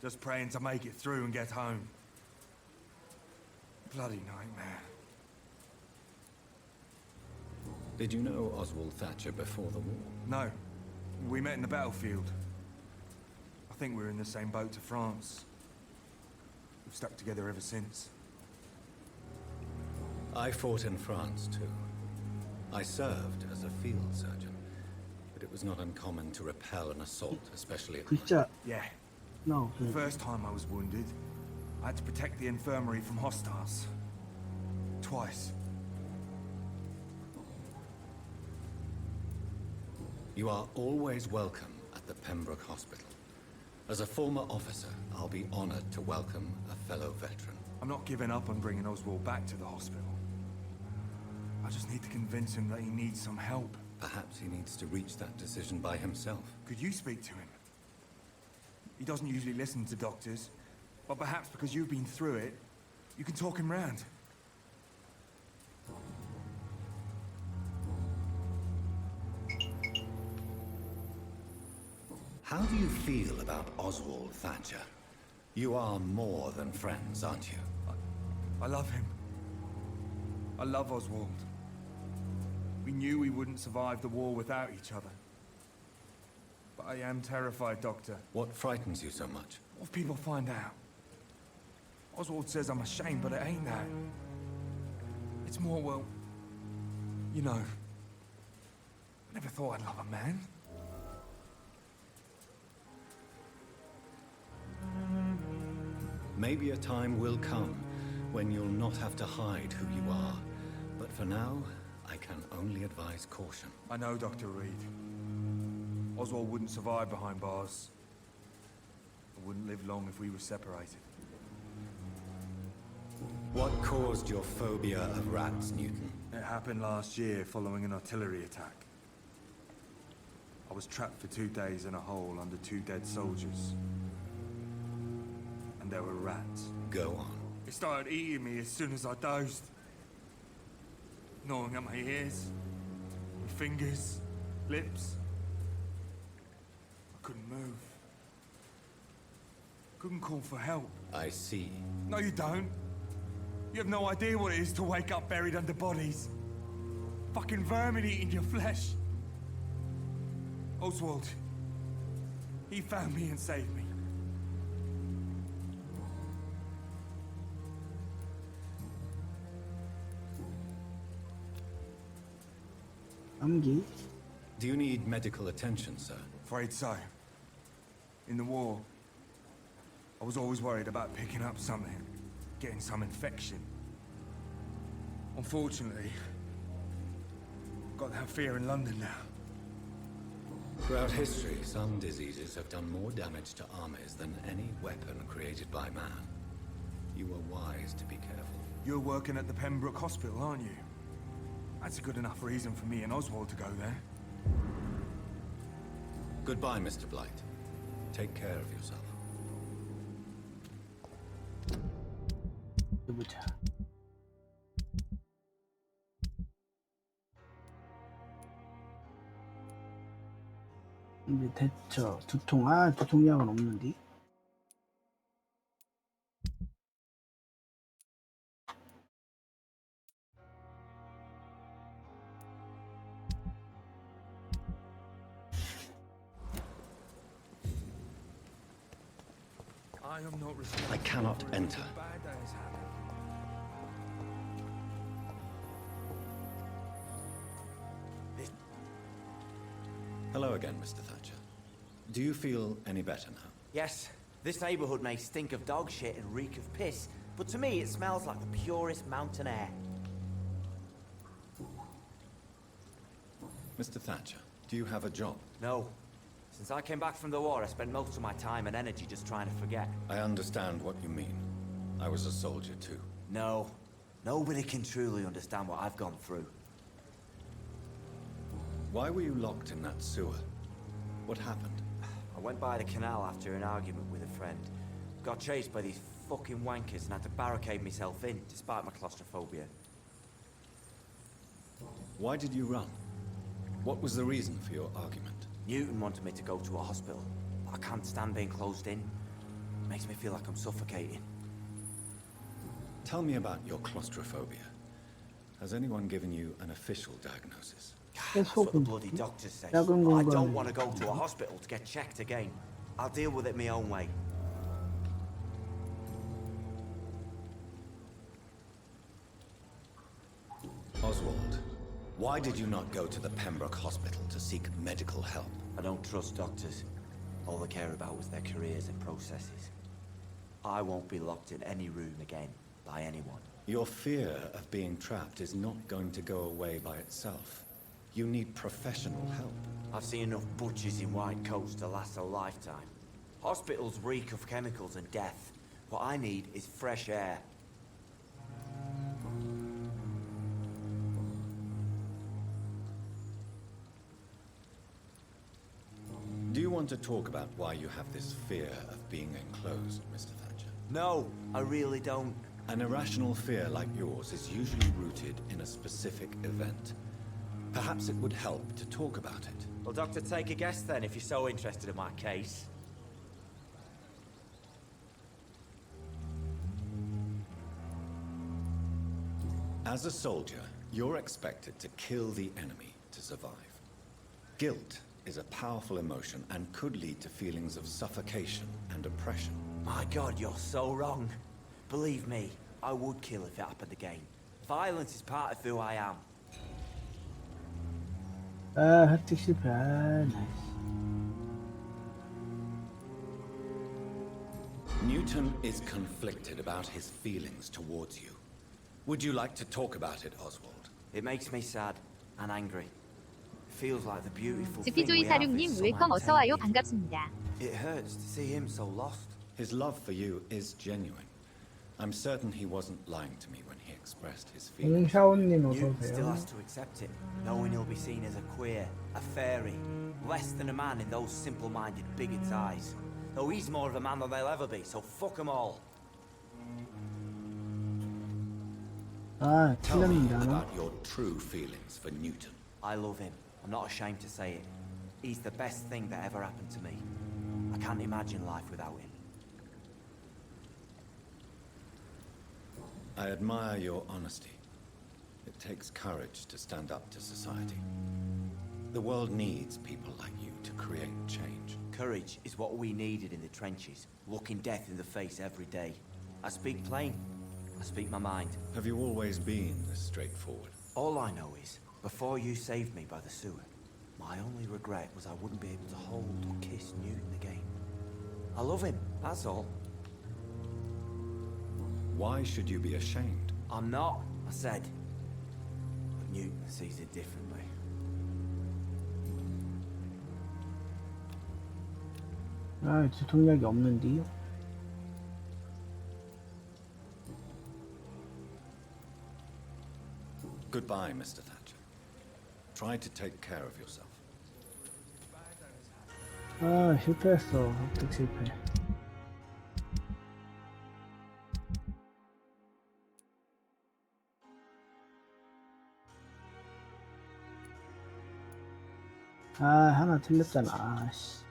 Just praying to make it through and get home. Bloody nightmare. Did you know Oswald Thatcher before the war? No. We met in the battlefield. I think we were in the same boat to France. We've stuck together ever since. I fought in France, too. I served as a field surgeon, but it was not uncommon to repel an assault, especially at night. 진짜 Yeah. no. The first time I was wounded, I had to protect the infirmary from hostiles. Twice. You are always welcome at the Pembroke Hospital. As a former officer, I'll be honored to welcome a fellow veteran. I'm not giving up on bringing Oswald back to the hospital. I just need to convince him that he needs some help. Perhaps he needs to reach that decision by himself. Could you speak to him? He doesn't usually listen to doctors, but perhaps because you've been through it, you can talk him round. How do you feel about Oswald Thatcher? You are more than friends, aren't you? I love him. I love Oswald. We knew we wouldn't survive the war without each other. But I am terrified, Doctor. What frightens you so much? What if people find out? Oswald says I'm ashamed, but it ain't that. It's more, well, you know. I never thought I'd love a man. Maybe a time will come when you'll not have to hide who you are. But for now, I can only advise caution. I know, Dr. Reed. Oswald wouldn't survive behind bars. I wouldn't live long if we were separated. What caused your phobia of rats, Newton? It happened last year following an artillery attack. I was trapped for 2 days in a hole under 2 dead soldiers. And there were rats. Go on. They started eating me as soon as I dozed. Gnawing at my ears, my fingers, lips. I couldn't move. Couldn't call for help. I see. No, you don't. You have no idea what it is to wake up buried under bodies. Fucking vermin eating your flesh. Oswald. He found me and saved me. 감기. Do you need medical attention, sir? Afraid so. In the war, I was always worried about picking up something, getting some infection. Unfortunately, I've got that fear in London now. Throughout history, some diseases have done more damage to armies than any weapon created by man. You were wise to be careful. You're working at the Pembroke Hospital, aren't you? That's a good enough reason for me and Oswald to go there. Goodbye, Mr. Blight. Take care of yourself. 해보자. 이제 대처 두통. 아, 두통약은 없는데. I cannot enter. Hello again, Mr. Thatcher. Do you feel any better now? Yes, this neighborhood may stink of dog shit and reek of piss, but to me it smells like the purest mountain air. Mr. Thatcher, do you have a job? No. Since I came back from the war, I spent most of my time and energy just trying to forget. I understand what you mean. I was a soldier too. No. Nobody can truly understand what I've gone through. Why were you locked in that sewer? What happened? I went by the canal after an argument with a friend. Got chased by these fucking wankers and had to barricade myself in, despite my claustrophobia. Why did you run? What was the reason for your argument? Newton wanted me to go to a hospital. I can't stand being closed in. Makes me feel like I'm suffocating. Tell me about your claustrophobia. Has anyone given you an official diagnosis? That's what the bloody doctor says. I don't want to go to a hospital to get checked again. I'll deal with it my own way. Oswald, why did you not go to the Pembroke Hospital to seek medical help? I don't trust doctors. All they care about was their careers and processes. I won't be locked in any room again by anyone. Your fear of being trapped is not going to go away by itself. You need professional help. I've seen enough butchers in white coats to last a lifetime. Hospitals reek of chemicals and death. What I need is fresh air. Do you want to talk about why you have this fear of being enclosed, Mr. Thatcher? No, I really don't. An irrational fear like yours is usually rooted in a specific event. Perhaps it would help to talk about it. Well, Doctor, take a guess then, if you're so interested in my case. As a soldier, you're expected to kill the enemy to survive. Guilt is a powerful emotion and could lead to feelings of suffocation and oppression. My God, you're so wrong. Believe me, I would kill if it happened again. Violence is part of who I am. 아, 획득 실패. 아, 나이스. Newton is conflicted about his feelings towards you. Would you like to talk about it, Oswald? It makes me sad and angry. It feels like the beautiful thing 스피조이 we have 사룡님 is 웰컴 somehow 어서 와요. tainted. 반갑습니다. It hurts to see him so lost. His love for you is genuine. I'm certain he wasn't lying to me when he expressed his feelings. 홍샤오님 Newton still 어서오세요. has to accept it, knowing he'll be seen as a queer, a fairy, less than a man in those simple-minded bigots' eyes. Though he's more of a man than they'll ever be, so fuck 'em all. 아, Tell me 틀렸는데 하나? about your true feelings for Newton. I love him. I'm not ashamed to say it. He's the best thing that ever happened to me. I can't imagine life without him. I admire your honesty. It takes courage to stand up to society. The world needs people like you to create change. Courage is what we needed in the trenches, looking death in the face every day. I speak plain. I speak my mind. Have you always been this straightforward? All I know is, before you saved me by the sewer, my only regret was I wouldn't be able to hold or kiss Newton again. I love him, that's all. Why should you be ashamed? I'm not, I said. But Newton sees it differently. 아, 두통약이 없는데요? Goodbye, Mr. Thatcher. Try to take care of yourself. 아, 실패했어. 획득 실패. 아, 하나 틀렸잖아. 아씨.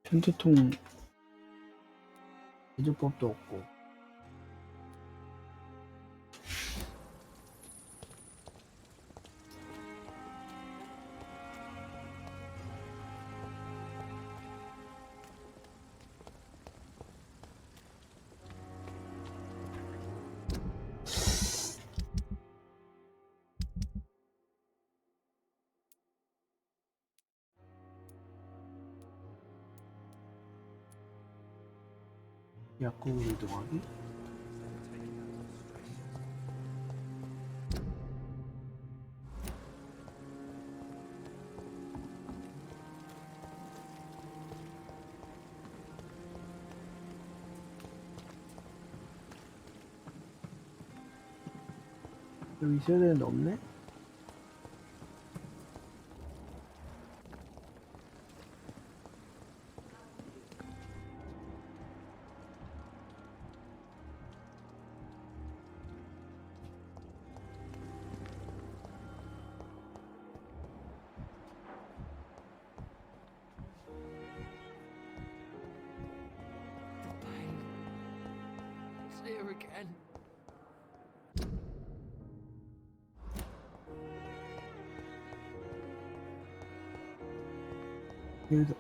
편지통 제조법도 없고. 약국으로 이동하기? 여기 있어야 되는데 없네? Here again. 여기서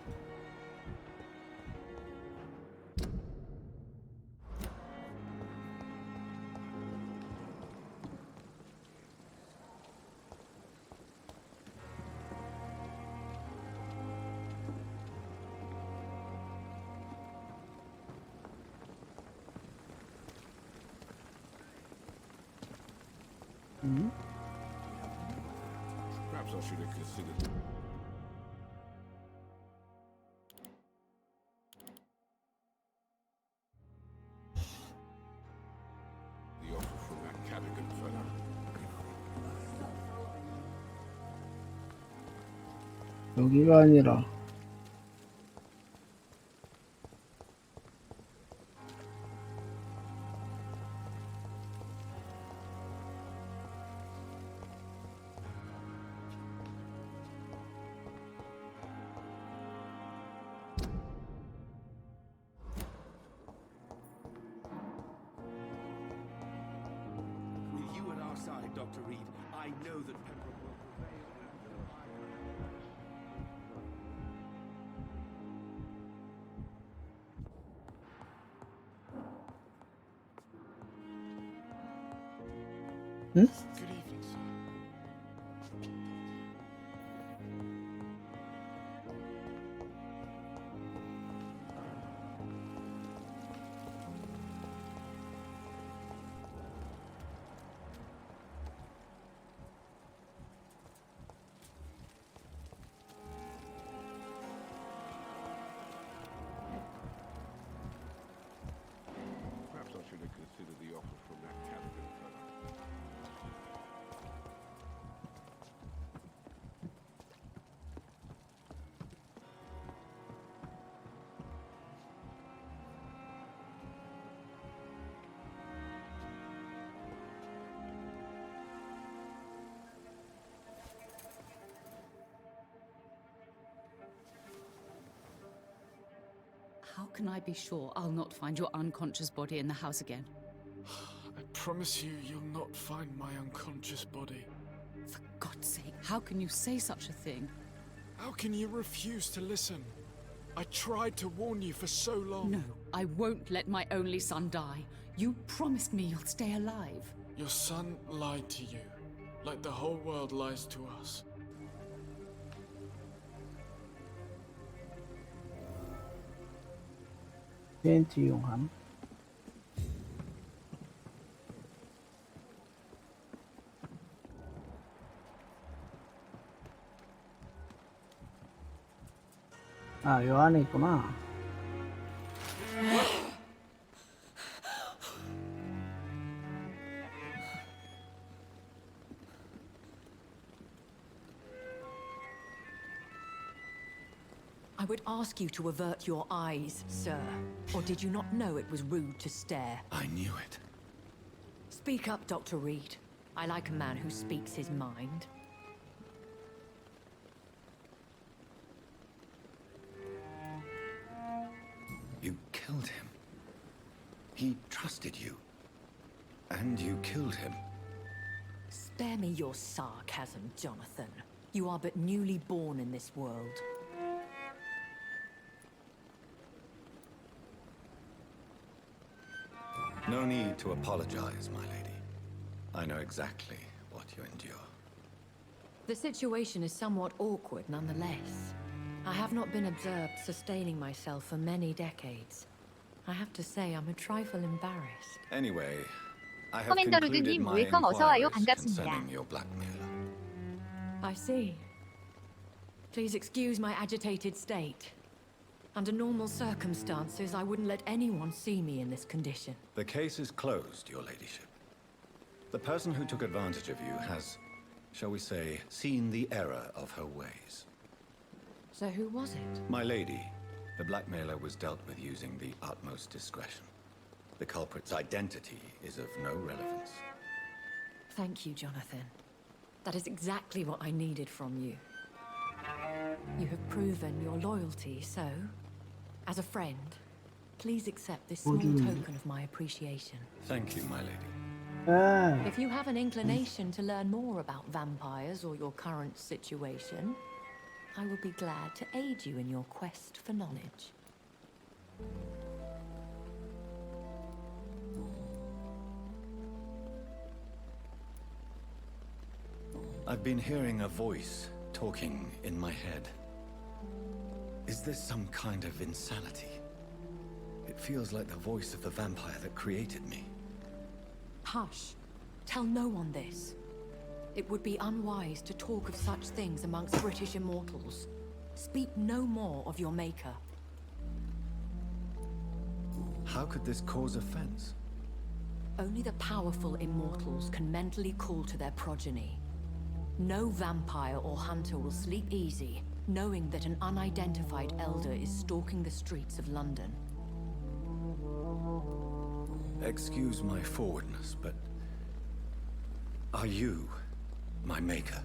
Perhaps I should have considered. The offer from that Cadogan fella. 여기가 아니라 With you at our side, Dr. Reed, I know that Pembroke will prevail. 응? Good evening, sir. can I be sure I'll not find your unconscious body in the house again? I promise you, you'll not find my unconscious body. For God's sake, how can you say such a thing? How can you refuse to listen? I tried to warn you for so long. No, I won't let my only son die. You promised me you'll stay alive. Your son lied to you, like the whole world lies to us. 페인트 이용함. 아, 요 안에 있구나. I would ask you to avert your eyes, sir. Or did you not know it was rude to stare? I knew it. Speak up, Dr. Reed. I like a man who speaks his mind. You killed him. He trusted you. And you killed him. Spare me your sarcasm, Jonathan. You are but newly born in this world. No need to apologize, my lady. I know exactly what you endure. The situation is somewhat awkward nonetheless. I have not been observed sustaining myself for many decades. I have to say I'm a trifle embarrassed. Anyway, I have 커맨더 concluded 루드님 my 웰컴 어서와요. inquiries 반갑습니다. concerning your blackmailer. I see. Please excuse my agitated state. Under normal circumstances, I wouldn't let anyone see me in this condition. The case is closed, your ladyship. The person who took advantage of you has, shall we say, seen the error of her ways. So who was it? My lady, the blackmailer was dealt with using the utmost discretion. The culprit's identity is of no relevance. Thank you, Jonathan. That is exactly what I needed from you. You have proven your loyalty, so, as a friend, please accept this small token of my appreciation. Thank you, my lady. If you have an inclination to learn more about vampires or your current situation, I will be glad to aid you in your quest for knowledge. I've been hearing a voice talking in my head. Is this some kind of insanity? It feels like the voice of the vampire that created me. Hush. Tell no one this. It would be unwise to talk of such things amongst British immortals. Speak no more of your maker. How could this cause offense? Only the powerful immortals can mentally call to their progeny. No vampire or hunter will sleep easy, knowing that an unidentified elder is stalking the streets of London. Excuse my forwardness, but are you my maker?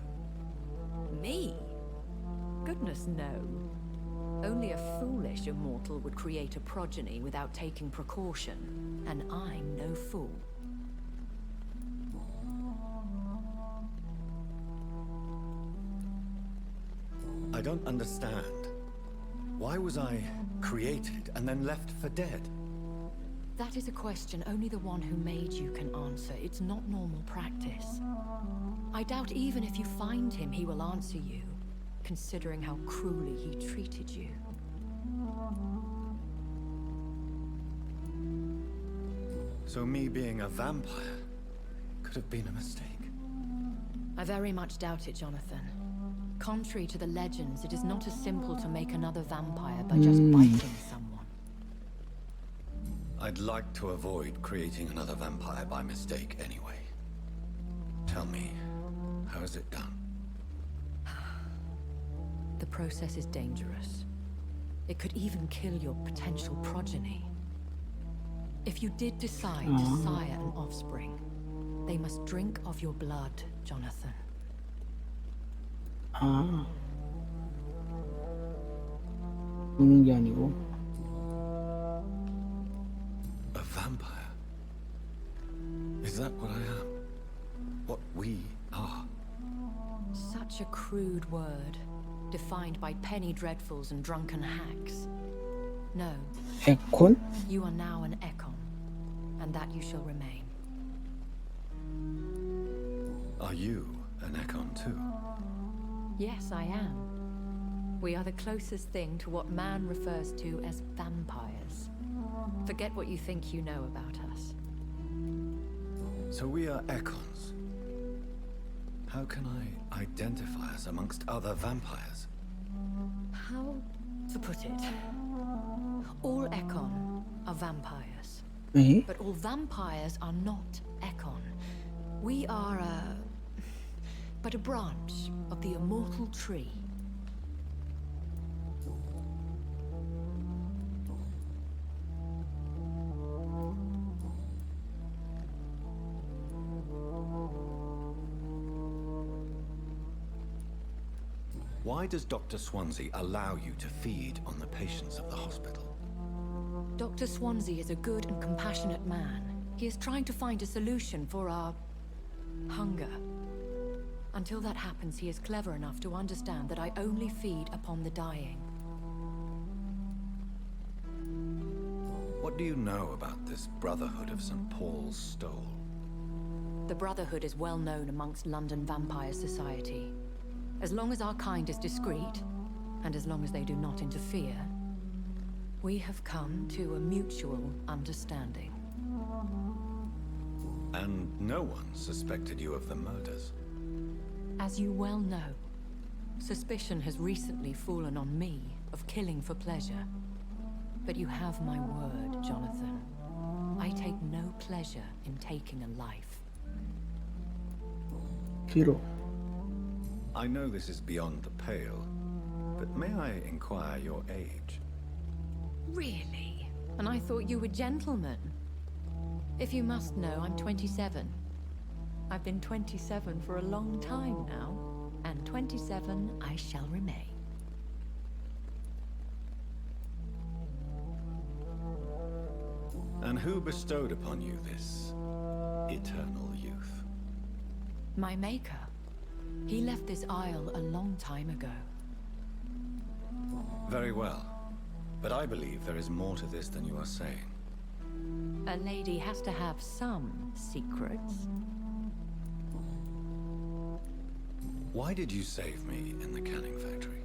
Me? Goodness, no. Only a foolish immortal would create a progeny without taking precaution, and I'm no fool. I don't understand. Why was I created and then left for dead? That is a question only the one who made you can answer. It's not normal practice. I doubt even if you find him, he will answer you, considering how cruelly he treated you. So me being a vampire could have been a mistake. I very much doubt it, Jonathan. Contrary to the legends, it is not as simple to make another vampire by just biting someone. I'd like to avoid creating another vampire by mistake anyway. Tell me, how is it done? The process is dangerous. It could even kill your potential progeny. If you did decide to sire an offspring, they must drink of your blood, Jonathan. 아, 먹는 게 아니고. Is that what I am? What we are? Such a crude word, defined by penny dreadfuls and drunken hacks. No. 에콘? You are now an Ekon, and that you shall remain. Are you an Ekon too? Yes, I am. We are the closest thing to what man refers to as vampires. Forget what you think you know about us. So we are Ekons. How can I identify us amongst other vampires? How to put it? All Ekon are vampires. 에? But all vampires are not Ekon. We are but a branch of the immortal tree. Why does Dr. Swansea allow you to feed on the patients of the hospital? Dr. Swansea is a good and compassionate man. He is trying to find a solution for our hunger. Until that happens, he is clever enough to understand that I only feed upon the dying. What do you know about this Brotherhood of St. Paul's Stole? The Brotherhood is well known amongst London Vampire Society. As long as our kind is discreet, and as long as they do not interfere, we have come to a mutual understanding. And no one suspected you of the murders? As you well know, suspicion has recently fallen on me of killing for pleasure. But you have my word, Jonathan. I take no pleasure in taking a life. 뒤로. I know this is beyond the pale, but may I inquire your age? Really? And I thought you were gentlemen. If you must know, I'm 27. I've been 27 for a long time now, and 27 I shall remain. And who bestowed upon you this eternal youth? My maker. He left this isle a long time ago. Very well. But I believe there is more to this than you are saying. A lady has to have some secrets. Why did you save me in the canning factory?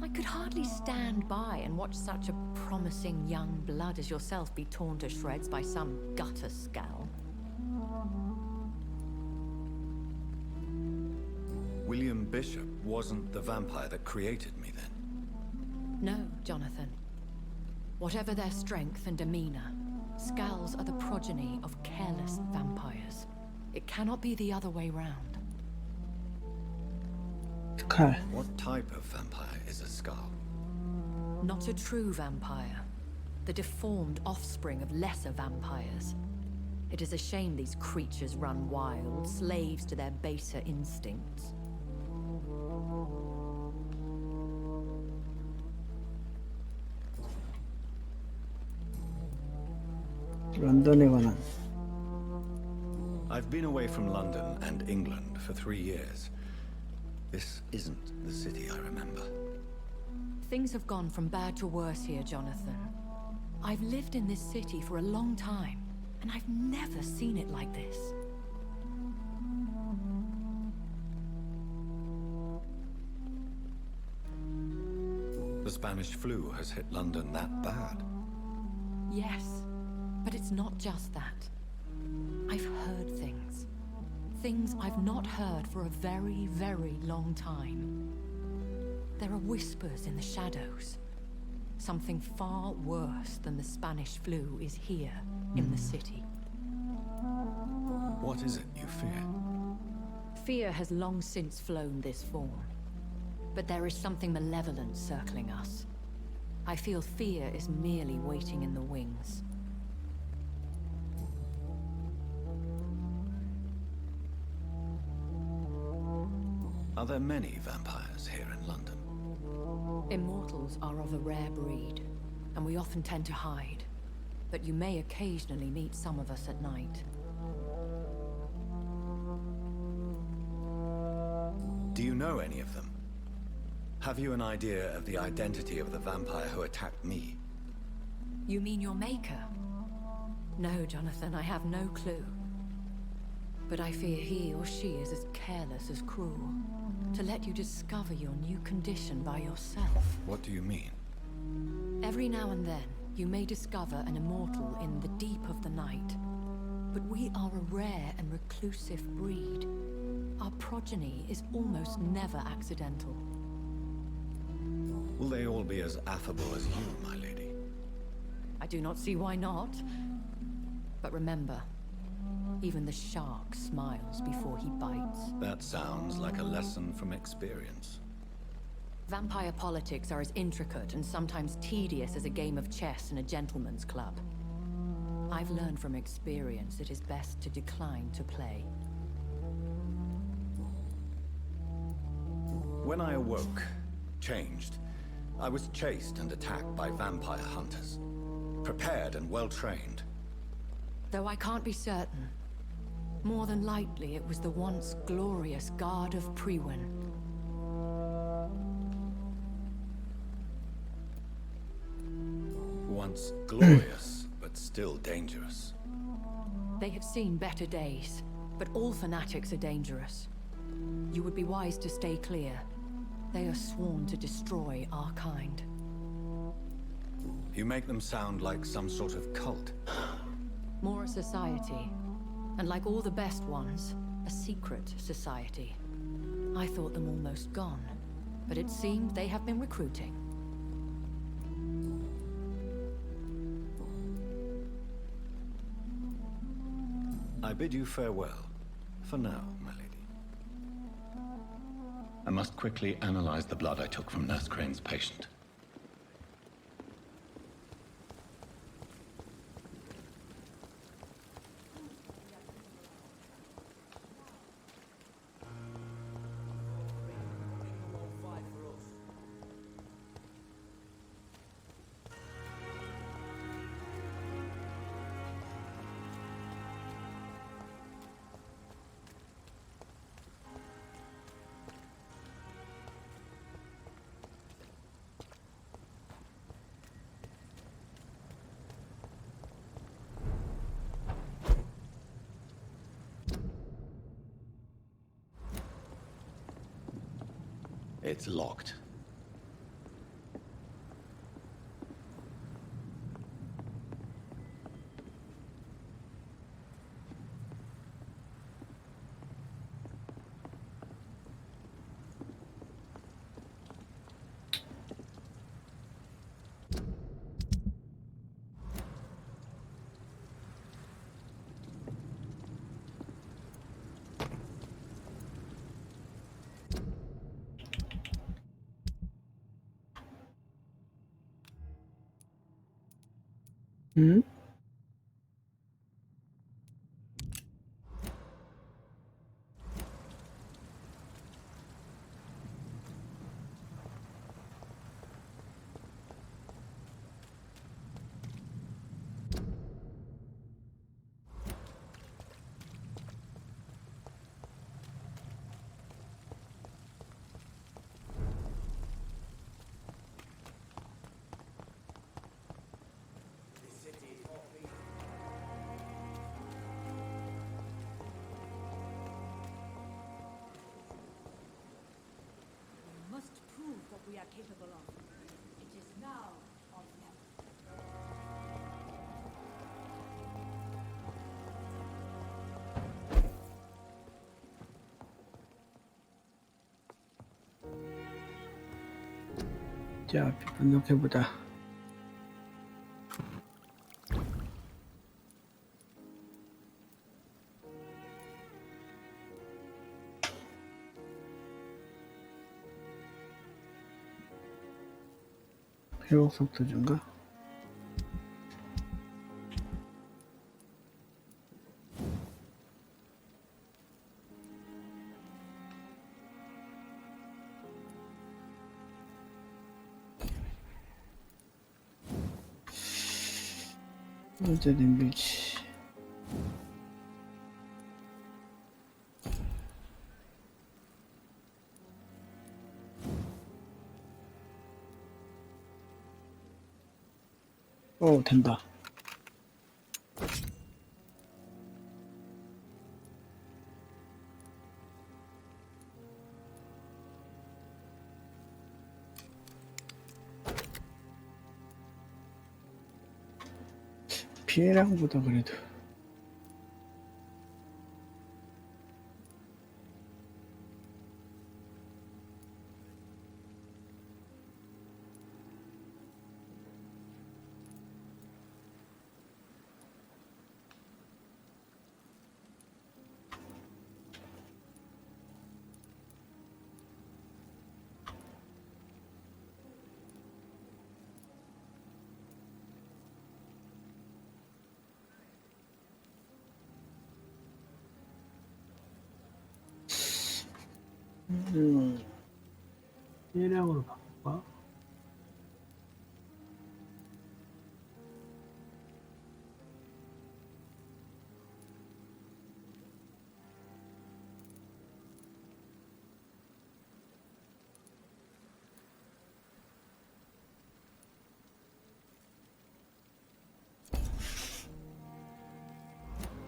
I could hardly stand by and watch such a promising young blood as yourself be torn to shreds by some gutter scowl. William Bishop wasn't the vampire that created me then? No, Jonathan. Whatever their strength and demeanor, Scowls are the progeny of careless vampires. It cannot be the other way round. Scar. What type of vampire is a Scowl? Not a true vampire. The deformed offspring of lesser vampires. It is a shame these creatures run wild, slaves to their baser instincts. 런던에 관한. I've been away from London and England for 3 years. This isn't the city I remember. Things have gone from bad to worse here, Jonathan. I've lived in this city for a long time, and I've never seen it like this. The Spanish flu has hit London that bad. Yes, but it's not just that. I've heard things. Things I've not heard for a very, very long time. There are whispers in the shadows. Something far worse than the Spanish flu is here in the city. What is it you fear? Fear has long since flown this form. But there is something malevolent circling us. I feel fear is merely waiting in the wings. Are there many vampires here in London? Immortals are of a rare breed, and we often tend to hide. But you may occasionally meet some of us at night. Do you know any of them? Have you an idea of the identity of the vampire who attacked me? You mean your maker? No, Jonathan, I have no clue. But I fear he or she is as careless as cruel. To let you discover your new condition by yourself. What do you mean? Every now and then, you may discover an immortal in the deep of the night. But we are a rare and reclusive breed. Our progeny is almost never accidental. Will they all be as affable as you, my lady? I do not see why not. But remember, even the shark smiles before he bites. That sounds like a lesson from experience. Vampire politics are as intricate and sometimes tedious as a game of chess in a gentleman's club. I've learned from experience it is best to decline to play. When I awoke, changed, I was chased and attacked by vampire hunters. Prepared and well-trained. Though I can't be certain, more than likely it was the once glorious Guard of Priwen. Once glorious, but still dangerous. They have seen better days, but all fanatics are dangerous. You would be wise to stay clear. They are sworn to destroy our kind. You make them sound like some sort of cult. More a society, and like all the best ones, a secret society. I thought them almost gone, but it seemed they have been recruiting. I bid you farewell, for now, my lady. I must quickly analyze the blood I took from Nurse Crane's patient. It's locked. 응? We are capable of. It is now or never. 자, 번역해보자. 회복 속도 준가? 어제된 빌치. 된다. 피해량보다 그래도 피해량으로 바꿀까?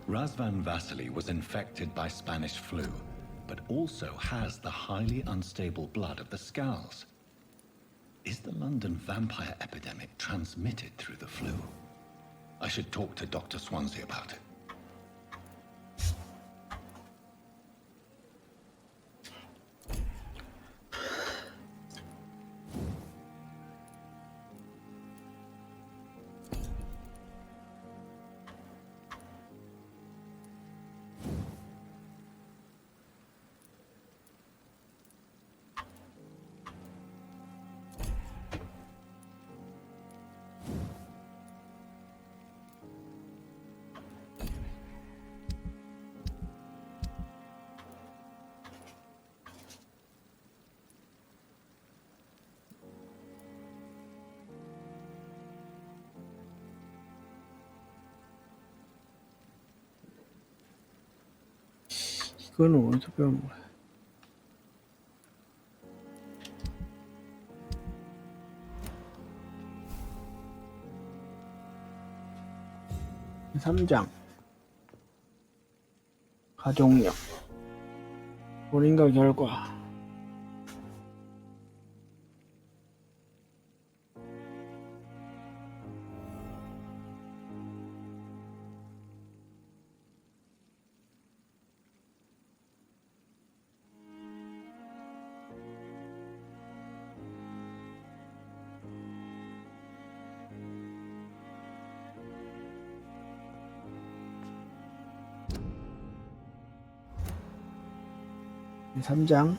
Razvan Vasily was infected by Spanish flu, but also has the highly unstable blood of the Scows. Is the London vampire epidemic transmitted through the flu? I should talk to Dr. Swansea about it. 이거는 어디서 배운 거야? (3장) 가족력 본인과 결과 (3장)